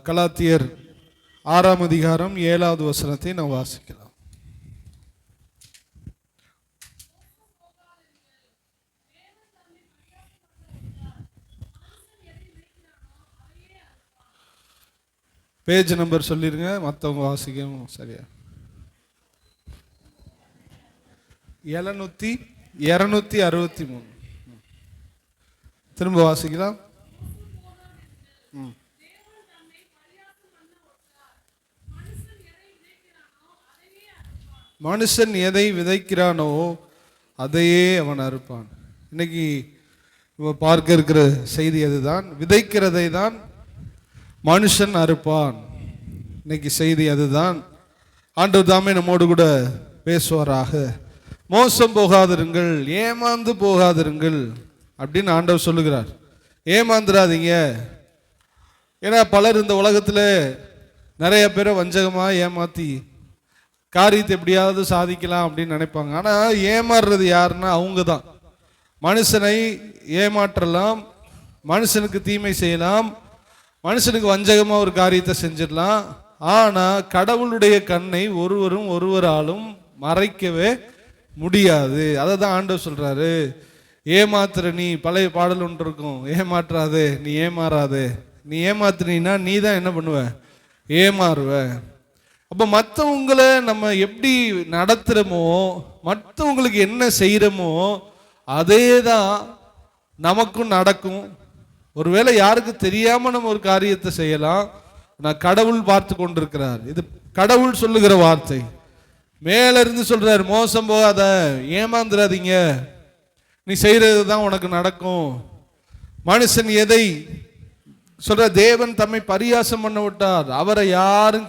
கலாத்தியர் 6ஆம் அதிகாரம் 7வது வசனத்தை நாம் வாசிக்கலாம். பேஜ் நம்பர் சொல்லிருங்க, மற்றவங்க வாசிக்கவும் சரியா. 263 திரும்ப வாசிக்கலாம். மனுஷன் எதை விதைக்கிறானோ அதையே அவன் அறுப்பான். இன்னைக்கு பார்க்க இருக்கிற செய்தி அதுதான். விதைக்கிறதை தான் மனுஷன் அறுப்பான். இன்னைக்கு செய்தி அதுதான். ஆண்டவர் தாமே நம்மோடு கூட பேசுவாராக. மோசம் போகாதிருங்கள், ஏமாந்து போகாதிருங்கள் அப்படின்னு ஆண்டவர் சொல்லுகிறார். ஏமாந்துடாதீங்க. ஏன்னா பலர் இந்த உலகத்தில் நிறைய பேரை வஞ்சகமாக ஏமாற்றி காரியத்தை எப்படியாவது சாதிக்கலாம் அப்படின்னு நினைப்பாங்க. ஆனால் ஏமாறுறது யாருன்னா அவங்க தான். மனுஷனை ஏமாற்றலாம், மனுஷனுக்கு தீமை செய்யலாம், மனுஷனுக்கு வஞ்சகமாக ஒரு காரியத்தை செஞ்சிடலாம். ஆனால் கடவுளுடைய கண்ணை ஒருவராலும் மறைக்கவே முடியாது. அதை தான் ஆண்டவர் சொல்றாரு. ஏமாத்துற நீ, பழைய பாடல் ஒன்று இருக்கும், ஏமாற்றாதே நீ ஏமாறாதே. நீ ஏமாத்துனீன்னா நீ தான் என்ன பண்ணுவ, ஏமாறுவ. அப்போ மற்றவங்களை நம்ம எப்படி நடத்துகிறோமோ, மற்றவங்களுக்கு என்ன செய்கிறோமோ அதே தான் நமக்கும் நடக்கும். ஒருவேளை யாருக்கு தெரியாமல் நம்ம ஒரு காரியத்தை செய்யலாம். நான் கடவுள் பார்த்து கொண்டிருக்கிறார். இது கடவுள் சொல்லுகிற வார்த்தை. மேல இருந்து சொல்றார், மோசம் போகாத, ஏமாந்துடாதீங்க, நீ செய்யறது தான் உனக்கு நடக்கும். மனுஷன் எதை சொல்ற, தேவன் தம்மை பரியாசம் பண்ண விட்டார், அவரை யாரும்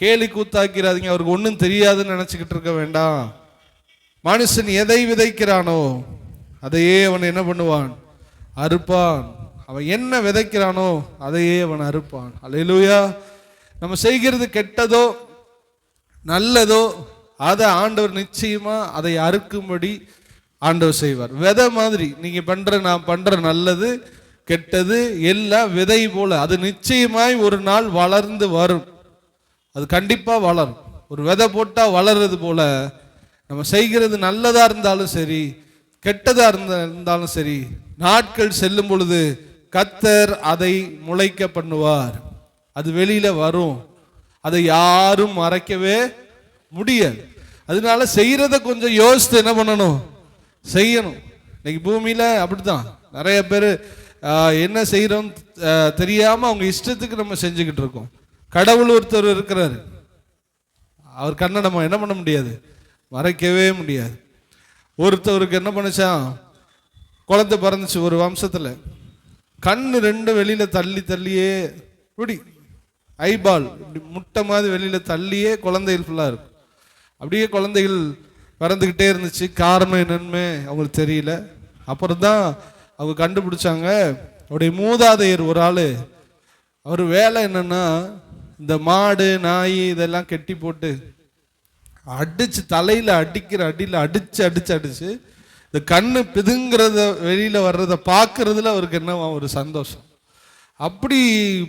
கேலி கூத்தாக்கிறாதீங்க, அவருக்கு ஒன்றும் தெரியாதுன்னு நினைச்சுக்கிட்டு இருக்க வேண்டாம். மனுஷன் எதை விதைக்கிறானோ அதையே அவன் என்ன பண்ணுவான், அறுப்பான். அவன் என்ன விதைக்கிறானோ அதையே அவன் அறுப்பான். அல்லேலூயா. நம்ம செய்கிறது கெட்டதோ நல்லதோ அதை ஆண்டவர் நிச்சயமா அதை அறுக்கும்படி ஆண்டவர் செய்வார். விதை மாதிரி நீங்க நான் பண்ற நல்லது கெட்டது எல்லாம் விதை போல அது நிச்சயமாய் ஒரு நாள் வளர்ந்து வரும். அது கண்டிப்பா வளரும். ஒரு விதை போட்டா வளர்றது போல நம்ம செய்கிறது நல்லதா இருந்தாலும் சரி, கெட்டதா இருந்தாலும் சரி, நாட்கள் செல்லும் பொழுது கர்த்தர் அதை முளைக்க பண்ணுவார். அது வெளியில வரும். அதை யாரும் மறைக்கவே முடியாது. அதனால செய்யறத கொஞ்சம் யோசித்து என்ன பண்ணணும், செய்யணும். இன்னைக்கு பூமியில அப்படித்தான் நிறைய பேர் என்ன செய்யறோம் தெரியாம அவங்க இஷ்டத்துக்கு நம்ம செஞ்சுக்கிட்டு இருக்கோம். கடவுள் ஒருத்தர் இருக்கிறாரு, அவர் கண்ணை நம்ம என்ன பண்ண முடியாது, மறைக்கவே முடியாது. ஒருத்தவருக்கு என்ன பண்ணுச்சான், குழந்தை பிறந்துச்சு ஒரு வம்சத்துல, கண்ணு ரெண்டும் வெளியில தள்ளியே இப்படி ஐபால் இப்படி முட்டை மாதிரி வெளியில தள்ளியே குழந்தைகள் ஃபுல்லா இருக்கும். அப்படியே குழந்தைகள் பிறந்துக்கிட்டே இருந்துச்சு. காரணம் என்னன்னு அவங்களுக்கு தெரியல. அப்புறம் தான் அவங்க கண்டுபிடிச்சாங்க. அவருடைய மூதாதையர் ஒரு ஆள், அவர் வேலை என்னன்னா இந்த மாடு நாய் இதெல்லாம் கெட்டி போட்டு அடிச்சு தலையில அடிக்கிற அடியில் அடிச்சு இந்த கண்ணு பிதுங்கிறத வெளியில வர்றத பார்க்கறதுல அவருக்கு என்ன ஒரு சந்தோஷம். அப்படி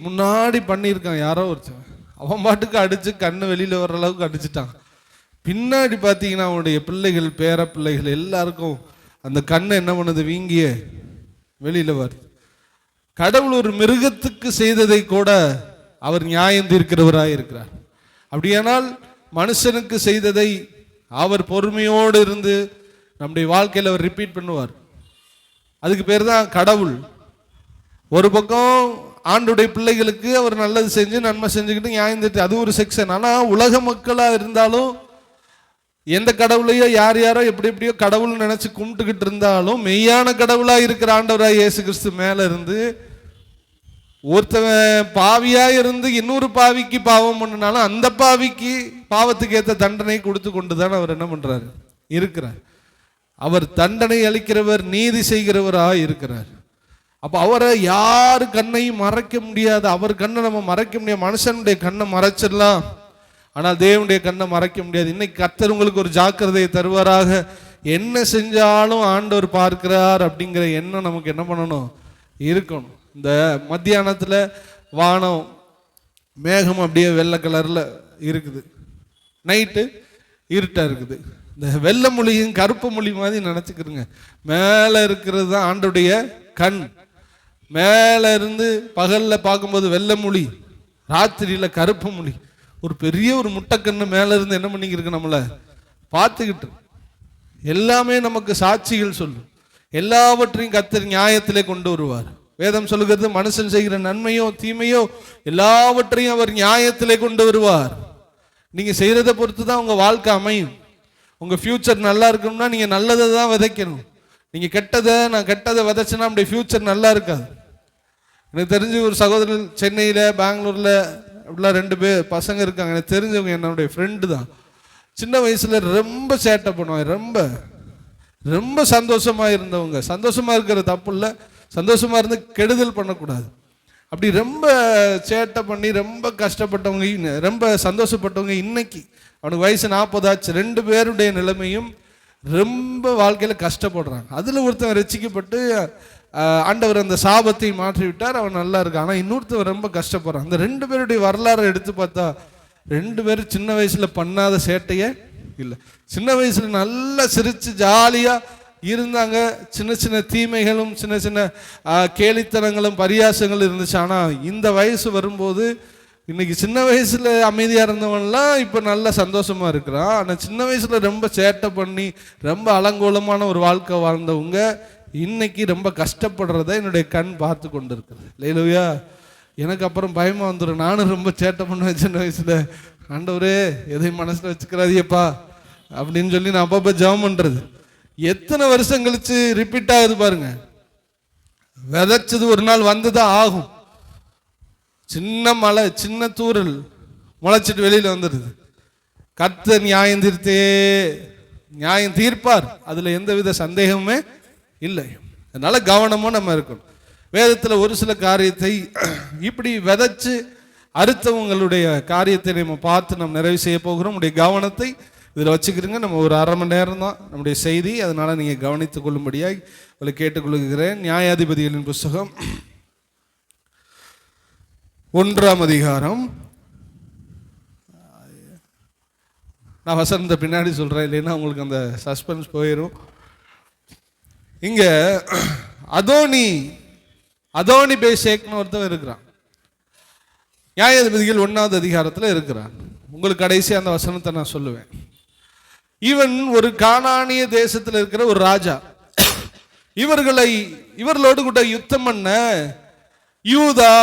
முன்னாடி பண்ணியிருக்கான் யாரோ ஒருத்தன். அவன் பாட்டுக்கு அடிச்சு கண்ணு வெளியில வர்ற அளவுக்கு அடிச்சுட்டான். பின்னாடி பார்த்தீங்கன்னா அவனுடைய பிள்ளைகள் பேர பிள்ளைகள் எல்லாருக்கும் அந்த கண்ணை என்ன பண்ணுது, வீங்கிய வெளியில வருது. கடவுள் ஒரு மிருகத்துக்கு செய்ததை கூட அவர் நியாயம் தீர்க்கிறவராக இருக்கிறார். அப்படியானால் மனுஷனுக்கு செய்ததை அவர் பொறுமையோடு இருந்து நம்முடைய வாழ்க்கையில் அவர் ரிப்பீட் பண்ணுவார். அதுக்கு பேர் தான் கடவுள். ஒரு பக்கம் ஆண்டுடைய பிள்ளைகளுக்கு அவர் நல்லது செஞ்சு நன்மை செஞ்சுக்கிட்டு நியாயம் தீர்த்து அது ஒரு செக்ஷன். ஆனால் உலக மக்களாக இருந்தாலும் எந்த கடவுளையோ யாரோ எப்படியோ கடவுள் நினைச்சு கும்பிட்டுக்கிட்டு இருந்தாலும் மெய்யான கடவுளாக இருக்கிற ஆண்டவராக இயேசு கிறிஸ்து மேல இருந்து ஒருத்தவன் பாவியா இருந்து இன்னொரு பாவிக்கு பாவம் பண்ணினாலும் அந்த பாவிக்கு பாவத்துக்கு ஏற்ற தண்டனை கொடுத்து கொண்டுதான் அவர் என்ன பண்றாரு, இருக்கிறார். அவர் தண்டனை அளிக்கிறவர், நீதி செய்கிறவராக இருக்கிறார். அப்ப அவரை யாரு கண்ணையும் மறைக்க முடியாது. அவர் கண்ணை நம்ம மறைக்க முடியாது. மனுஷனுடைய கண்ணை மறைச்சிடலாம், ஆனால் தேவனுடைய கண்ணை மறைக்க முடியாது. இன்னைக்கு கர்த்தர் உங்களுக்கு ஒரு ஜாக்கிரதையை தருவாராக. என்ன செஞ்சாலும் ஆண்டவர் பார்க்கிறார் அப்படிங்கிற எண்ணம் நமக்கு என்ன பண்ணணும், இருக்கணும். இந்த மத்தியானத்தில் வானம் மேகம் அப்படியே வெள்ளை கலரில் இருக்குது, நைட்டு இருட்டாக இருக்குது. இந்த வெள்ளை மொழியும் கருப்பு மொழி மாதிரி நினச்சிக்கிறங்க. மேலே இருக்கிறது தான் ஆண்டுடைய கண். மேலே இருந்து பகலில் பார்க்கும்போது வெள்ளை மொழி, ராத்திரியில் கருப்பு மொழி. ஒரு பெரிய ஒரு முட்டைக்கண்ணு மேலே இருந்து என்ன பண்ணிக்கிருக்கு, நம்மளை பார்த்துக்கிட்டு. எல்லாமே நமக்கு சாட்சிகள் சொல்லும். எல்லாவற்றையும் கர்த்தர் நியாயத்திலே கொண்டு வருவார். வேதம் சொல்லுகிறது, மனுஷன் செய்கிற நன்மையோ தீமையோ எல்லாவற்றையும் அவர் நியாயத்திலே கொண்டு வருவார். நீங்க செய்யறதை பொறுத்து தான் உங்க வாழ்க்கை அமையும். உங்க ஃபியூச்சர் நல்லா இருக்கணும்னா நீங்க நல்லதை தான் விதைக்கணும். நீங்க நான் கெட்டதை விதைச்சேன்னா அப்படி ஃபியூச்சர் நல்லா இருக்காது. எனக்கு தெரிஞ்ச ஒரு சகோதரர் சென்னையில பெங்களூர்ல அப்படிலாம் 2 பேர் பசங்க இருக்காங்க. எனக்கு தெரிஞ்சவங்க, என்னுடைய ஃப்ரெண்டு தான். சின்ன வயசுல ரொம்ப சேட்டை பண்ணுவாங்க. ரொம்ப ரொம்ப சந்தோஷமா இருந்தவங்க. சந்தோஷமா இருக்கிற தப்பு இல்லை, சந்தோஷமா இருந்து கெடுதல் பண்ணக்கூடாது. அப்படி ரொம்ப சேட்டை பண்ணி ரொம்ப கஷ்டப்பட்டவங்க, ரொம்ப சந்தோஷப்பட்டவங்க, இன்னைக்கு அவனுக்கு வயசு 40 ஆச்சு. 2 பேருடைய நிலைமையும் ரொம்ப வாழ்க்கையில் கஷ்டப்படுறாங்க. அதில் ஒருத்தன் ரட்சிக்கப்பட்டு ஆண்டவர் அந்த சாபத்தை மாற்றி விட்டார், அவன் நல்லா இருக்கான். ஆனால் இன்னொருத்தர் ரொம்ப கஷ்டப்படுறான். அந்த 2 பேருடைய வரலாறு எடுத்து பார்த்தா 2 பேரும் சின்ன வயசில் பண்ணாத சேட்டையே இல்லை. சின்ன வயசில் நல்லா சிரித்து ஜாலியாக இருந்தாங்க. சின்ன சின்ன தீமைகளும் சின்ன சின்ன கேலித்தனங்களும் பரியாசங்களும் இருந்துச்சு. ஆனால் இந்த வயசு வரும்போது இன்னைக்கு சின்ன வயசுல அமைதியாக இருந்தவன்லாம் இப்போ நல்லா சந்தோஷமா இருக்கிறான். ஆனால் சின்ன வயசுல ரொம்ப சேட்டை பண்ணி ரொம்ப அலங்கோலமான ஒரு வாழ்க்கை வாழ்ந்தவங்க இன்னைக்கு ரொம்ப கஷ்டப்படுறத என்னுடைய கண் பார்த்து கொண்டு இருக்குது. இல்லையா? எனக்கு அப்புறம் பயமா வந்துடும். நானும் ரொம்ப சேட்டை பண்ணுவேன் சின்ன வயசுல. ஆண்டவரே எதையும் மனசுல வச்சுக்கிறாதியப்பா அப்படின்னு சொல்லி நான் அப்பப்போ ஜெபம் பண்றது. எத்தனை வருஷம் கழிச்சு ரிப்பீட் ஆகுது பாருங்க. விதைச்சது ஒரு நாள் வந்துதான் ஆகும். சின்ன மழை, சின்ன தூரல் முளைச்சிட்டு வெளியில வந்துடுது. கர்த்தர் நியாயம் தீர்ப்பார், அதுல எந்தவித சந்தேகமே இல்லை. அதனால கவனமா நம்ம இருக்கணும். வேதத்துல ஒரு சில காரியத்தை இப்படி விதைச்சு அறுத்தவங்களுடைய காரியத்தை நம்ம பார்த்து நம்ம நிறைவு செய்ய போகிறோம். உங்களுடைய கவனத்தை இதில் வச்சுக்கிறீங்க. நம்ம ஒரு 1/2 மணி நேரம் தான் நம்முடைய செய்தி, அதனால நீங்க கவனித்துக் கொள்ளும்படியாக உங்களை கேட்டுக்கொள்கிறேன். நியாயாதிபதிகளின் புஸ்தகம் 1ஆம் அதிகாரம். நான் வசனத்தை பின்னாடி சொல்றேன், இல்லைன்னா உங்களுக்கு அந்த சஸ்பென்ஸ் போயிடும். இங்க அதோனி பேசேக்னு ஒருத்தன் இருக்கிறான். நியாயாதிபதிகள் 1ஆவது அதிகாரத்தில் இருக்கிறான். உங்களுக்கு கடைசி அந்த வசனத்தை நான் சொல்லுவேன். இவன் ஒரு கானானிய தேசத்தில் இருக்கிற ஒரு ராஜா. இவர்களோடு கூட யுத்தம் பண்ண யூதா,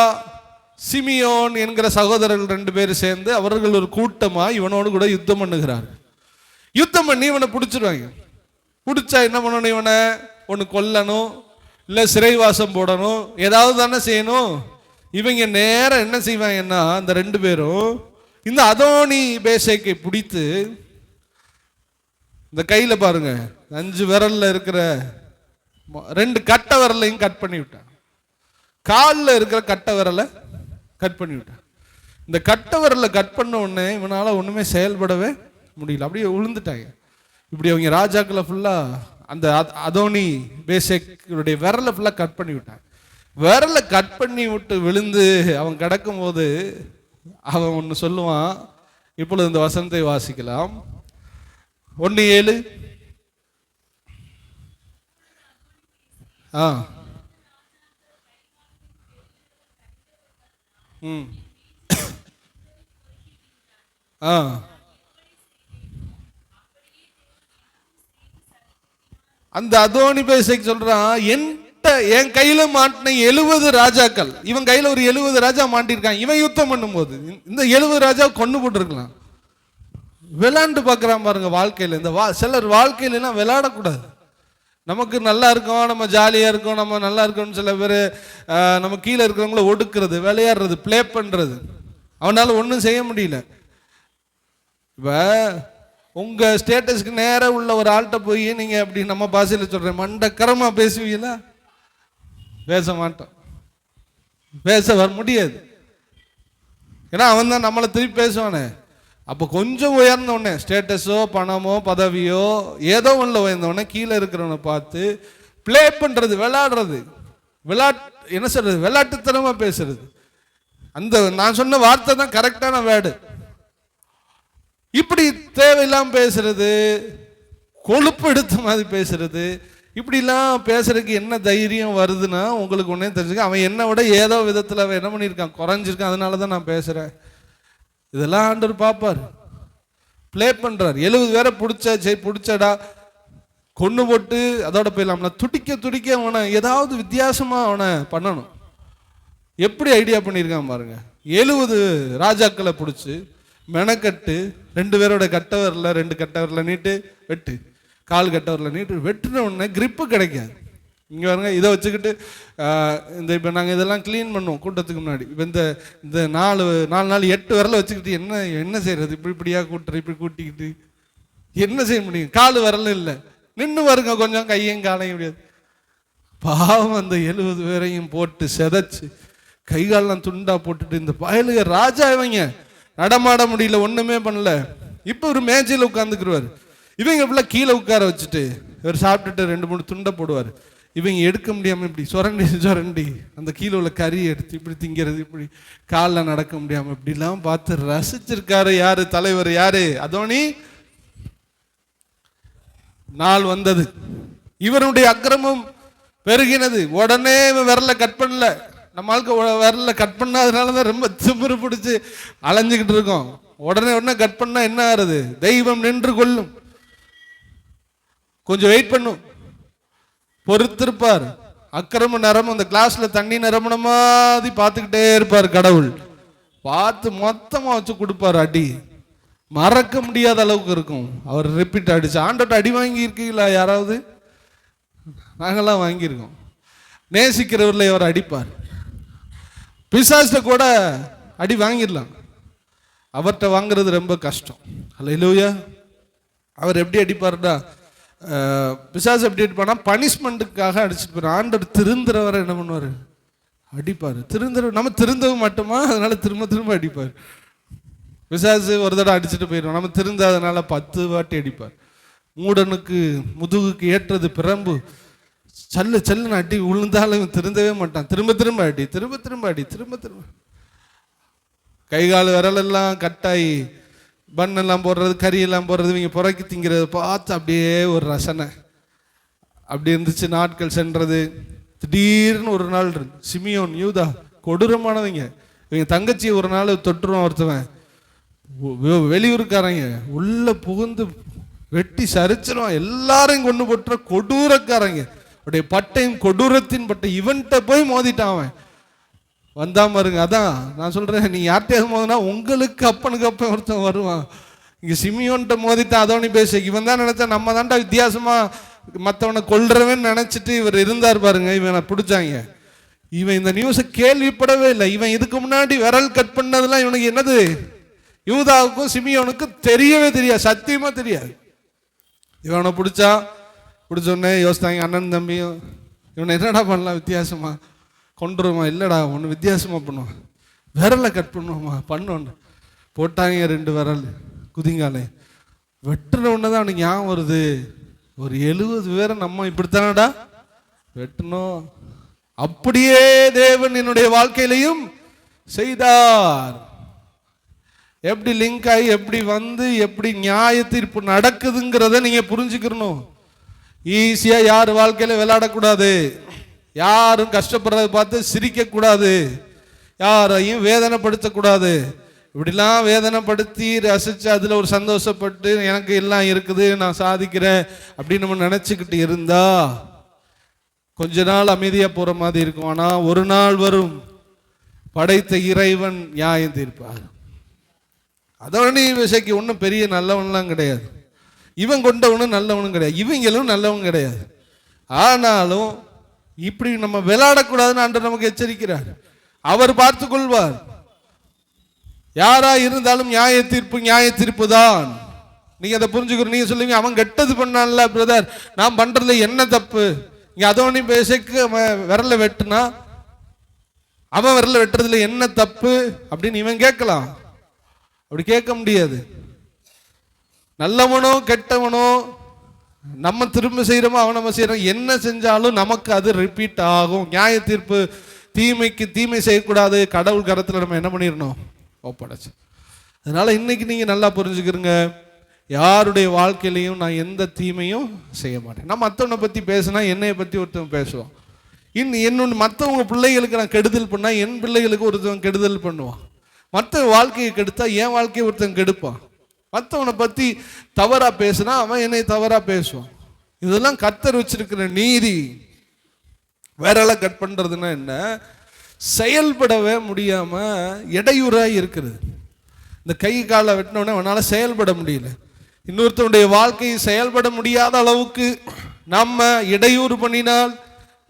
சிமியோன் என்கிற சகோதரர்கள் 2 பேர் சேர்ந்து அவர்கள் ஒரு கூட்டமா இவனோடு கூட யுத்தம் பண்ணுகிறார்கள். யுத்தம் பண்ணி இவனை பிடிச்சிருவாங்க. பிடிச்சா என்ன பண்ணணும்? இவனை ஒன்று கொல்லணும், இல்லை சிறைவாசம் போடணும், ஏதாவது தானே செய்யணும். இவங்க நேரம் என்ன செய்வாங்கன்னா, அந்த 2 பேரும் இந்த அதோனி பேசேக்கை பிடித்து இந்த கையில பாருங்க 5 விரல்ல இருக்கிற 2 கட்ட விரலையும் கட் பண்ணி விட்டான். காலில் இருக்கிற கட்ட விரலை கட் பண்ணி விட்டான். இந்த கட்ட விரலை கட் பண்ண உடனே இவனால ஒண்ணுமே செயல்படவே முடியல, அப்படியே விழுந்துட்டாங்க. இப்படி அவங்க ராஜாக்களை ஃபுல்லா அந்த அதோனி பேசேக்குடைய விரலை ஃபுல்லா கட் பண்ணி விட்டான். விரலை கட் பண்ணி விட்டு விழுந்து அவன் கிடக்கும் போது அவன் ஒன்று சொல்லுவான். இப்பொழுது இந்த வசனத்தை வாசிக்கலாம். 1:7. அந்த அதோனி பேசைக்கு சொல்றான், என் கையில மாட்டின 70 ராஜாக்கள், இவன் கையில ஒரு 70 ராஜா மாட்டிருக்கான். இவன் யுத்தம் பண்ணும் போது இந்த 70 ராஜா கொண்டு போட்டுருக்கலாம். விளையாண்டு பார்க்குறான் பாருங்க. வாழ்க்கையில் இந்த சிலர் வாழ்க்கையிலாம் விளையாடக்கூடாது. நமக்கு நல்லா இருக்கோம், நம்ம ஜாலியாக இருக்கோம், நம்ம நல்லா இருக்கோம்னு சில பேர் நம்ம கீழே இருக்கிறவங்கள ஒடுக்குறது, விளையாடுறது, பிளே பண்ணுறது. அவனால ஒன்றும் செய்ய முடியல. இப்போ உங்கள் ஸ்டேட்டஸ்க்கு நேராக உள்ள ஒரு ஆள்கிட்ட போய் நீங்கள் அப்படி நம்ம பாஷையில் சொல்கிறேன் மண்டக்கரமாக பேசுவீங்களா? பேச மாட்டோம், பேச வர முடியாது. ஏன்னா அவன் தான் நம்மளை திருப்பி பேசுவானே. அப்போ கொஞ்சம் உயர்ந்த உடனே ஸ்டேட்டஸோ பணமோ பதவியோ ஏதோ ஒன்றில் உயர்ந்தவொடனே கீழே இருக்கிறவனை பார்த்து பிளே பண்ணுறது, விளையாடுறது, என்ன சொல்றது, விளையாட்டுத்தனமாக பேசுறது. அந்த நான் சொன்ன வார்த்தை தான் கரெக்டான வேர்டு. இப்படி தேவையில்லாம பேசுறது, கொழுப்பு எடுத்த மாதிரி பேசுறது, இப்படிலாம் பேசுறதுக்கு என்ன தைரியம் வருதுன்னா உங்களுக்கு ஒன்றே தெரிஞ்சுக்க, அவன் என்னை விட ஏதோ விதத்தில் அவன் என்ன பண்ணியிருக்கான், குறைஞ்சிருக்கான். அதனால தான் நான் பேசுகிறேன். இதெல்லாம் ஆண்டவர் பார்ப்பார், ப்ளே பண்ணுறார். 70 பேரை பிடிச்சடா கொண்டு போட்டு அதோட போயிடலாம்னா துடிக்க அவனை ஏதாவது வித்தியாசமாக அவனை பண்ணணும். எப்படி ஐடியா பண்ணியிருக்கான் பாருங்க. 70 ராஜாக்களை பிடிச்சி மெனக்கட்டு 2 பேரோட கட்டவரில் 2 கட்டவரில் நீட்டு வெட்டு, கால் கட்டவரில் நீட்டு வெட்டுன உடனே கிரிப்பு கிடைக்காது. இங்கே பாருங்க, இதை வச்சுக்கிட்டு இப்போ நாங்கள் இதெல்லாம் க்ளீன் பண்ணுவோம் கூட்டத்துக்கு முன்னாடி. இப்போ இந்த 4 நாள் 8 விரலை வச்சுக்கிட்டு என்ன செய்யறது? இப்படியாக கூட்டுற, இப்படி கூட்டிக்கிட்டு என்ன செய்ய முடியும்? கால் விரலும் இல்லை, நின்று வருங்க கொஞ்சம், கையும் காலையும் முடியாது. பாவம் அந்த 70 பேரையும் போட்டு செதைச்சு கைகாலெலாம் துண்டா போட்டுட்டு, இந்த பயலுக ராஜா இவங்க நடமாட முடியல, ஒன்றுமே பண்ணல. இப்போ ஒரு மேஜையில் உட்காந்துக்குருவார். இவங்க இப்படிலாம் கீழே உட்கார வச்சுட்டு இவர் சாப்பிட்டுட்டு 2-3 துண்டை போடுவார். இவங்க எடுக்க முடியாமல் இப்படி சுரண்டி அந்த கீழே உள்ள கறி எடுத்து இப்படி திங்கிறது, இப்படி காலில் நடக்க முடியாமல் இப்படிலாம் பார்த்து ரசிச்சிருக்காரு. யாரு தலைவர்? யாரு? அதோனி. நாள் வந்தது, இவருடைய அக்கிரமம் பெருகினது. உடனே விரல கட் பண்ணல. நம்ம ஆளுக்கு விரல கட் பண்ணாதனால தான் ரொம்ப திமிரு பிடிச்சி அலைஞ்சுக்கிட்டு இருக்கோம். உடனே கட் பண்ணா என்ன ஆகுது? தெய்வம் நின்று கொள்ளும். கொஞ்சம் வெயிட் பண்ணும், பொறுத்திருப்பார். அக்கிரம நிரம்பும், அந்த கிளாஸ்ல தண்ணி நிரம்பின மாதிரி பார்த்துக்கிட்டே இருப்பார். கடவுள் பார்த்து மொத்தமா வச்சு கொடுப்பார். அடி மறக்க முடியாத அளவுக்கு இருக்கும். அவர் ரிப்பீட் அடிச்சு. ஆண்டோட்ட அடி வாங்கி இருக்கீங்களா யாராவது? நாங்கெல்லாம் வாங்கியிருக்கோம். நேசிக்கிறவர்களை அவர் அடிப்பார். பிசாசுல கூட அடி வாங்கிடலாம், அவர்கிட்ட வாங்குறது ரொம்ப கஷ்டம். அல்லேலூயா. அவர் எப்படி அடிப்பார்டா? பிசாசு எப்படி அடிப்பார்னா பனிஷ்மெண்ட்டுக்காக அடிச்சுட்டு போயிடும். ஆண்டவர் திருந்துறவரை என்ன பண்ணுவார்? அடிப்பார். நம்ம திருந்தவும் மாட்டோமா, அதனால திரும்ப அடிப்பார். பிசாசு ஒரு தடவை அடிச்சுட்டு போயிடும், நம்ம திருந்தாதனால 10 வாட்டி அடிப்பார். மூடனுக்கு முதுகுக்கு ஏற்றது பிரம்பு, சல்லுன்னு அடி விழுந்தாலும் திருந்தவே மாட்டான். திரும்ப அடி, திரும்ப அடி. கை கால் விரலெல்லாம் கட்டாயி பண்ணெல்லாம் போடுறது, கறியெல்லாம் போடுறது, இவங்க புறக்கி திங்கிறது பார்த்து அப்படியே ஒரு ரசனை அப்படி இருந்துச்சு. நாட்கள் சென்றது. திடீர்னு ஒரு நாள் சிமியோன், யூதா கொடூரமானவங்க. இவங்க தங்கச்சி ஒரு நாள் தொட்டுருவான் ஒருத்தவன், வெளியூருக்காரங்க உள்ள புகுந்து வெட்டி சரிச்சிருவான், எல்லாரையும் கொண்டு போட்டுற கொடூரக்காரங்க. அப்படியே பட்டையும் கொடூரத்தின் பட்டை. இவன்கிட்ட போய் மோதிட்டான். அவன் வந்தாம இருங்க. அதான் நான் சொல்றேன், நீ யார்கிட்ட மோதினா உங்களுக்கு அப்பனுக்கு அப்பன் ஒருத்தன் வருவான். இங்க சிமியோன்ட்ட மோதிட்டான், அதோனி பேச. இவன் தான் நினைச்சா நம்ம தான்டா வித்தியாசமா மற்றவனை கொல்றவன் நினைச்சிட்டு இவர் இருந்தார் பாருங்க. இவனை பிடிச்சாங்க. இவன் இந்த நியூஸை கேள்விப்படவே இல்லை. இவன் இதுக்கு முன்னாடி விரல் கட் பண்ணதெல்லாம் இவனுக்கு என்னது, யூதாவுக்கும் சிமியோனுக்கும் தெரியவே தெரியாது, சத்தியமா தெரியாது. இவனை பிடிச்சோடனே யோசித்தாங்க அண்ணன் தம்பியும், இவனை என்னடா பண்ணலாம் வித்தியாசமா, கொண்டுருமா? இல்லைடா, ஒன்று வித்தியாசமாக பண்ணுவான், விரலை கட் பண்ணுவோமா? பண்ணோன்னு போட்டாங்க 2 விரல் குதிங்காலே. வெட்டுன உடனே தான் அவனுக்கு ஞாபகம் வருது, ஒரு 70 பேரை நம்ம இப்படித்தானடா வெட்டணும். அப்படியே தேவன் என்னுடைய வாழ்க்கையிலையும் செய்தார். எப்படி லிங்க் ஆகி எப்படி வந்து எப்படி நியாய தீர்ப்பு நடக்குதுங்கிறத நீங்க புரிஞ்சுக்கணும். ஈஸியா யார் வாழ்க்கையில விளையாடக்கூடாது, யாரும் கஷ்டப்படுறதை பார்த்து சிரிக்க கூடாது, யாரையும் வேதனைப்படுத்தக்கூடாது. இப்படிலாம் வேதனைப்படுத்தி ரசிச்சு அதுல ஒரு சந்தோஷப்பட்டு எனக்கு எல்லாம் இருக்குது நான் சாதிக்கிறேன் அப்படின்னு நம்ம நினைச்சுக்கிட்டு இருந்தா கொஞ்ச நாள் அமைதியா போற மாதிரி இருக்கும். ஆனா ஒரு நாள் வரும், படைத்த இறைவன் நியாயம் தீர்ப்பார். அதோட நீ விசைக்கு ஒன்றும் பெரிய நல்லவன்லாம் கிடையாது, இவன் கொண்டவனும் நல்லவனும் கிடையாது, இவங்களும் நல்லவன் கிடையாது. ஆனாலும் இப்படி நம்ம விளையாடக்கூடாதுன்னு ஆண்டவர் நமக்கு எச்சரிக்கிறார். அவர் பார்த்து கொள்வார். யாரா இருந்தாலும் நியாய தீர்ப்பு தான். நீங்க அதை புரிஞ்சுக்கணும். நீங்க சொல்லுவீங்க அவன் கெட்டது பண்ணான்ல பிரதர், நான் பண்றதுல என்ன தப்பு? இங்க அதோனி பேசக்கு விரல வெட்டுனா அவன் விரல வெட்டுறதுல என்ன தப்பு அப்படின்னு இவன் கேட்கலாம். அப்படி கேட்க முடியாது. நல்லவனோ கெட்டவனோ நம்ம திரும்ப செய்யறோமோ அவன் நம்ம செய்யறோம், என்ன செஞ்சாலும் நமக்கு அது ரிப்பீட் ஆகும். நியாய தீர்ப்பு தீமைக்கு தீமை செய்யக்கூடாது, கடவுள் கரத்தில் நம்ம என்ன பண்ணிடணும், ஒப்படைச்சு. அதனால இன்னைக்கு நீங்க நல்லா புரிஞ்சுக்கிறீங்க, யாருடைய வாழ்க்கையிலையும் நான் எந்த தீமையும் செய்ய மாட்டேன். நான் மற்றவனை பற்றி பேசினா என்னைய பற்றி ஒருத்தவங்க பேசுவான், இன்னொன்று மற்றவங்க பிள்ளைகளுக்கு நான் கெடுதல் பண்ணால் என் பிள்ளைகளுக்கு ஒருத்தவன் கெடுதல் பண்ணுவான், மற்ற வாழ்க்கையை கெடுத்தா என் வாழ்க்கையை ஒருத்தன் கெடுப்பான், மற்றவனை பற்றி தவறாக பேசுனா அவன் என்னை தவறாக பேசுவான். இதெல்லாம் கர்த்தர் வச்சிருக்கிற நீதி. வேறெல்லாம் கட் பண்ணுறதுன்னா என்ன, செயல்படவே முடியாமல் இடையூறாக இருக்கிறது. இந்த கை காலை வெட்டினோடனே அவனால் செயல்பட முடியல, இன்னொருத்தனுடைய வாழ்க்கையை செயல்பட முடியாத அளவுக்கு நம்ம இடையூறு பண்ணினால்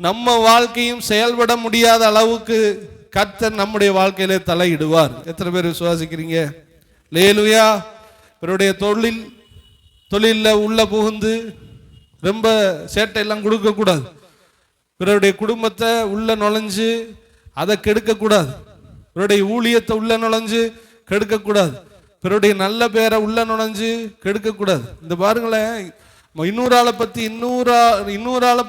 நம்ம வாழ்க்கையும் செயல்பட முடியாத அளவுக்கு கர்த்தர் நம்முடைய வாழ்க்கையில தலையிடுவார். எத்தனை பேர் விசுவாசிக்கிறீங்க? அல்லேலூயா. இவருடைய தொழிலில் உள்ள புகுந்து ரொம்ப சேட்டை எல்லாம் கொடுக்க கூடாது, பிறருடைய குடும்பத்தை உள்ள நுழைஞ்சு அதை கெடுக்க கூடாது, பிறருடைய ஊழியத்தை உள்ள நுழைஞ்சு கெடுக்க கூடாது, பிறருடைய நல்ல பேரை உள்ள நுழைஞ்சு கெடுக்க கூடாது. இந்த பாருங்களேன், இன்னொரு ஆளை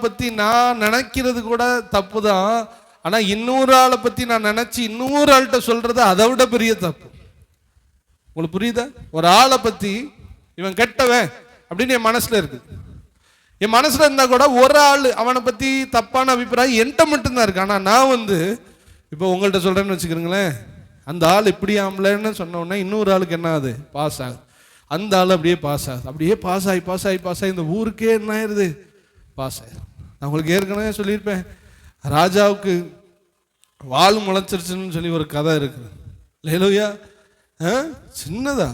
பத்தி நான் நினைக்கிறது கூட தப்பு தான், ஆனா இன்னொரு ஆளை பத்தி நான் நினைச்சு இன்னொரு ஆள்கிட்ட சொல்றது அதை விட பெரிய தப்பு. உங்களுக்கு புரியுதா? ஒரு ஆளை பத்தி இவன் கெட்டவன் அப்படின்னு என் மனசுல இருக்கு, என் மனசுல இருந்தா கூட ஒரு ஆள் அவனை பத்தி தப்பான அபிப்பிராயம் என்கிட்ட மட்டும்தான் இருக்கு. ஆனா நான் இப்போ உங்கள்கிட்ட சொல்றேன்னு வச்சுக்கிறீங்களேன், அந்த ஆள் இப்படி ஆம்பளைன்னு சொன்ன உடனே இன்னொரு ஆளுக்கு என்ன ஆகுது, பாஸ் ஆகுது. அந்த ஆள் அப்படியே பாஸ் ஆகுது, அப்படியே பாஸ் ஆகி இந்த ஊருக்கே என்ன ஆயிடுது, பாஸ் ஆயிடுது. நான் உங்களுக்கு ஏற்கனவே சொல்லியிருப்பேன், ராஜாவுக்கு வால் முளைச்சிருச்சுன்னு சொல்லி ஒரு கதை இருக்குது. அல்லேலூயா. சின்னதா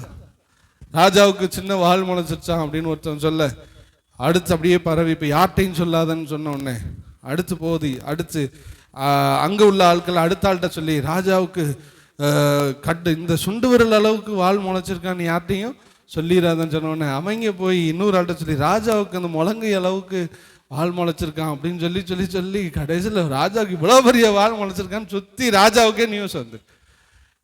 ராஜாவுக்கு சின்ன வால் முளைச்சிருச்சான் அப்படின்னு ஒருத்தன் சொல்ல, அடுத்து அப்படியே பரவி இப்போ யார்ட்டையும் சொல்லாதன்னு சொன்ன உடனே அடுத்து போகுது, அடுத்து அங்கே உள்ள ஆட்கள் அடுத்த ஆள்கிட்ட சொல்லி ராஜாவுக்கு இந்த சுண்டு விரல் அளவுக்கு வால் முளைச்சிருக்கான்னு யார்ட்டையும் சொல்லிடாதன்னு சொன்ன உடனே அவங்க போய் இன்னொரு ஆள்கிட்ட சொல்லி ராஜாவுக்கு அந்த முழங்கை அளவுக்கு வால் முளைச்சிருக்கான் அப்படின்னு சொல்லி கடைசியில் ராஜாவுக்கு இவ்வளோ பெரிய வால் முளைச்சிருக்கான்னு சுற்றி ராஜாவுக்கே நியூஸ் வந்து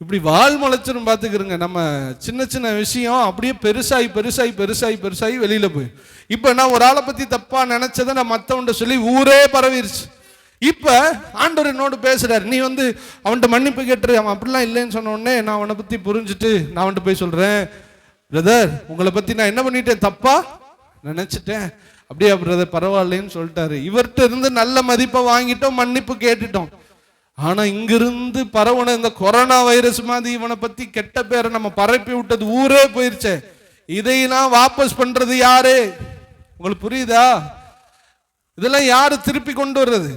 இப்படி வால் முளைச்சிரும். பார்த்துக்கிறோங்க, நம்ம சின்ன சின்ன விஷயம் அப்படியே பெருசாகி வெளியில போய் இப்போ நான் ஒரு ஆளை பற்றி தப்பா நினைச்சதை நான் மற்றவன்ட்ட சொல்லி ஊரே பரவிருச்சு. இப்போ ஆண்டவர் என்னோடு பேசுறாரு, நீ அவன்கிட்ட மன்னிப்பு கேட்டுரு, அவன் அப்படிலாம் இல்லைன்னு சொன்ன உடனே நான் அவனை பற்றி புரிஞ்சுட்டு நான் அவன்கிட்ட போய் சொல்றேன், பிரதர் உங்களை பற்றி நான் என்ன பண்ணிட்டேன், தப்பா நினைச்சிட்டேன். அப்படியே பிரதர் பரவாயில்லைன்னு சொல்லிட்டாரு. இவர்கிட்ட இருந்து நல்ல மதிப்பை வாங்கிட்டோம், மன்னிப்பு கேட்டுட்டோம். ஆனா இங்கிருந்து பரவன இந்த கொரோனா வைரஸ் மாதிரி இவனை பத்தி கெட்ட பேரை நம்ம பரப்பி விட்டது ஊரே போயிருச்சே. இதையெல்லாம் வாபஸ் பண்றது யாரு? உங்களுக்கு புரியுதா? இதெல்லாம் யாரு திருப்பி கொண்டு வர்றது?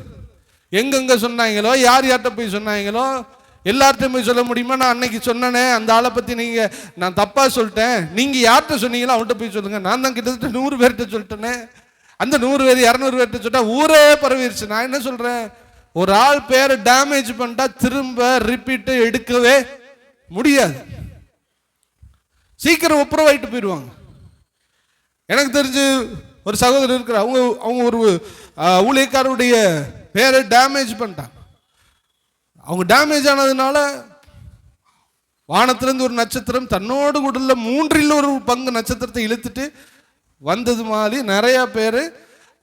எங்கெங்க சொன்னாங்களோ, யார்கிட்ட போய் சொன்னாங்களோ, எல்லார்ட்டையும் போய் சொல்ல முடியுமா? நான் அன்னைக்கு சொன்னனே அந்த ஆளை பத்தி நான் தப்பா சொல்லிட்டேன், நீங்க யார்கிட்ட சொன்னீங்களோ அவன்கிட்ட போய் சொல்லுங்க. நான் தான் கிட்டத்தட்ட 100 பேர்கிட்ட சொல்லிட்டேனே, அந்த 100 பேர் 200 பேர்கிட்ட சொல்லிட்டா ஊரே பரவிருச்சு. நான் என்ன சொல்றேன், ஒரு ஆள் பேரை டேமேஜ் பண்ணிட்டா திரும்ப ரிப்பீட் எடுக்கவே முடியாது, சீக்கிரம் ஒப்புரவாயிட்டு போயிடுவாங்க. எனக்கு தெரிஞ்சு ஒரு சகோதரர் இருக்கிற, அவங்க ஒரு ஊழியக்காரருடைய பேரை டேமேஜ் பண்ணிட்டாங்க. அவங்க டேமேஜ் ஆனதுனால வானத்திலிருந்து ஒரு நட்சத்திரம் தன்னோடு கூட 1/3 நட்சத்திரத்தை இழுத்துட்டு வந்தது மாதிரி நிறைய பேர்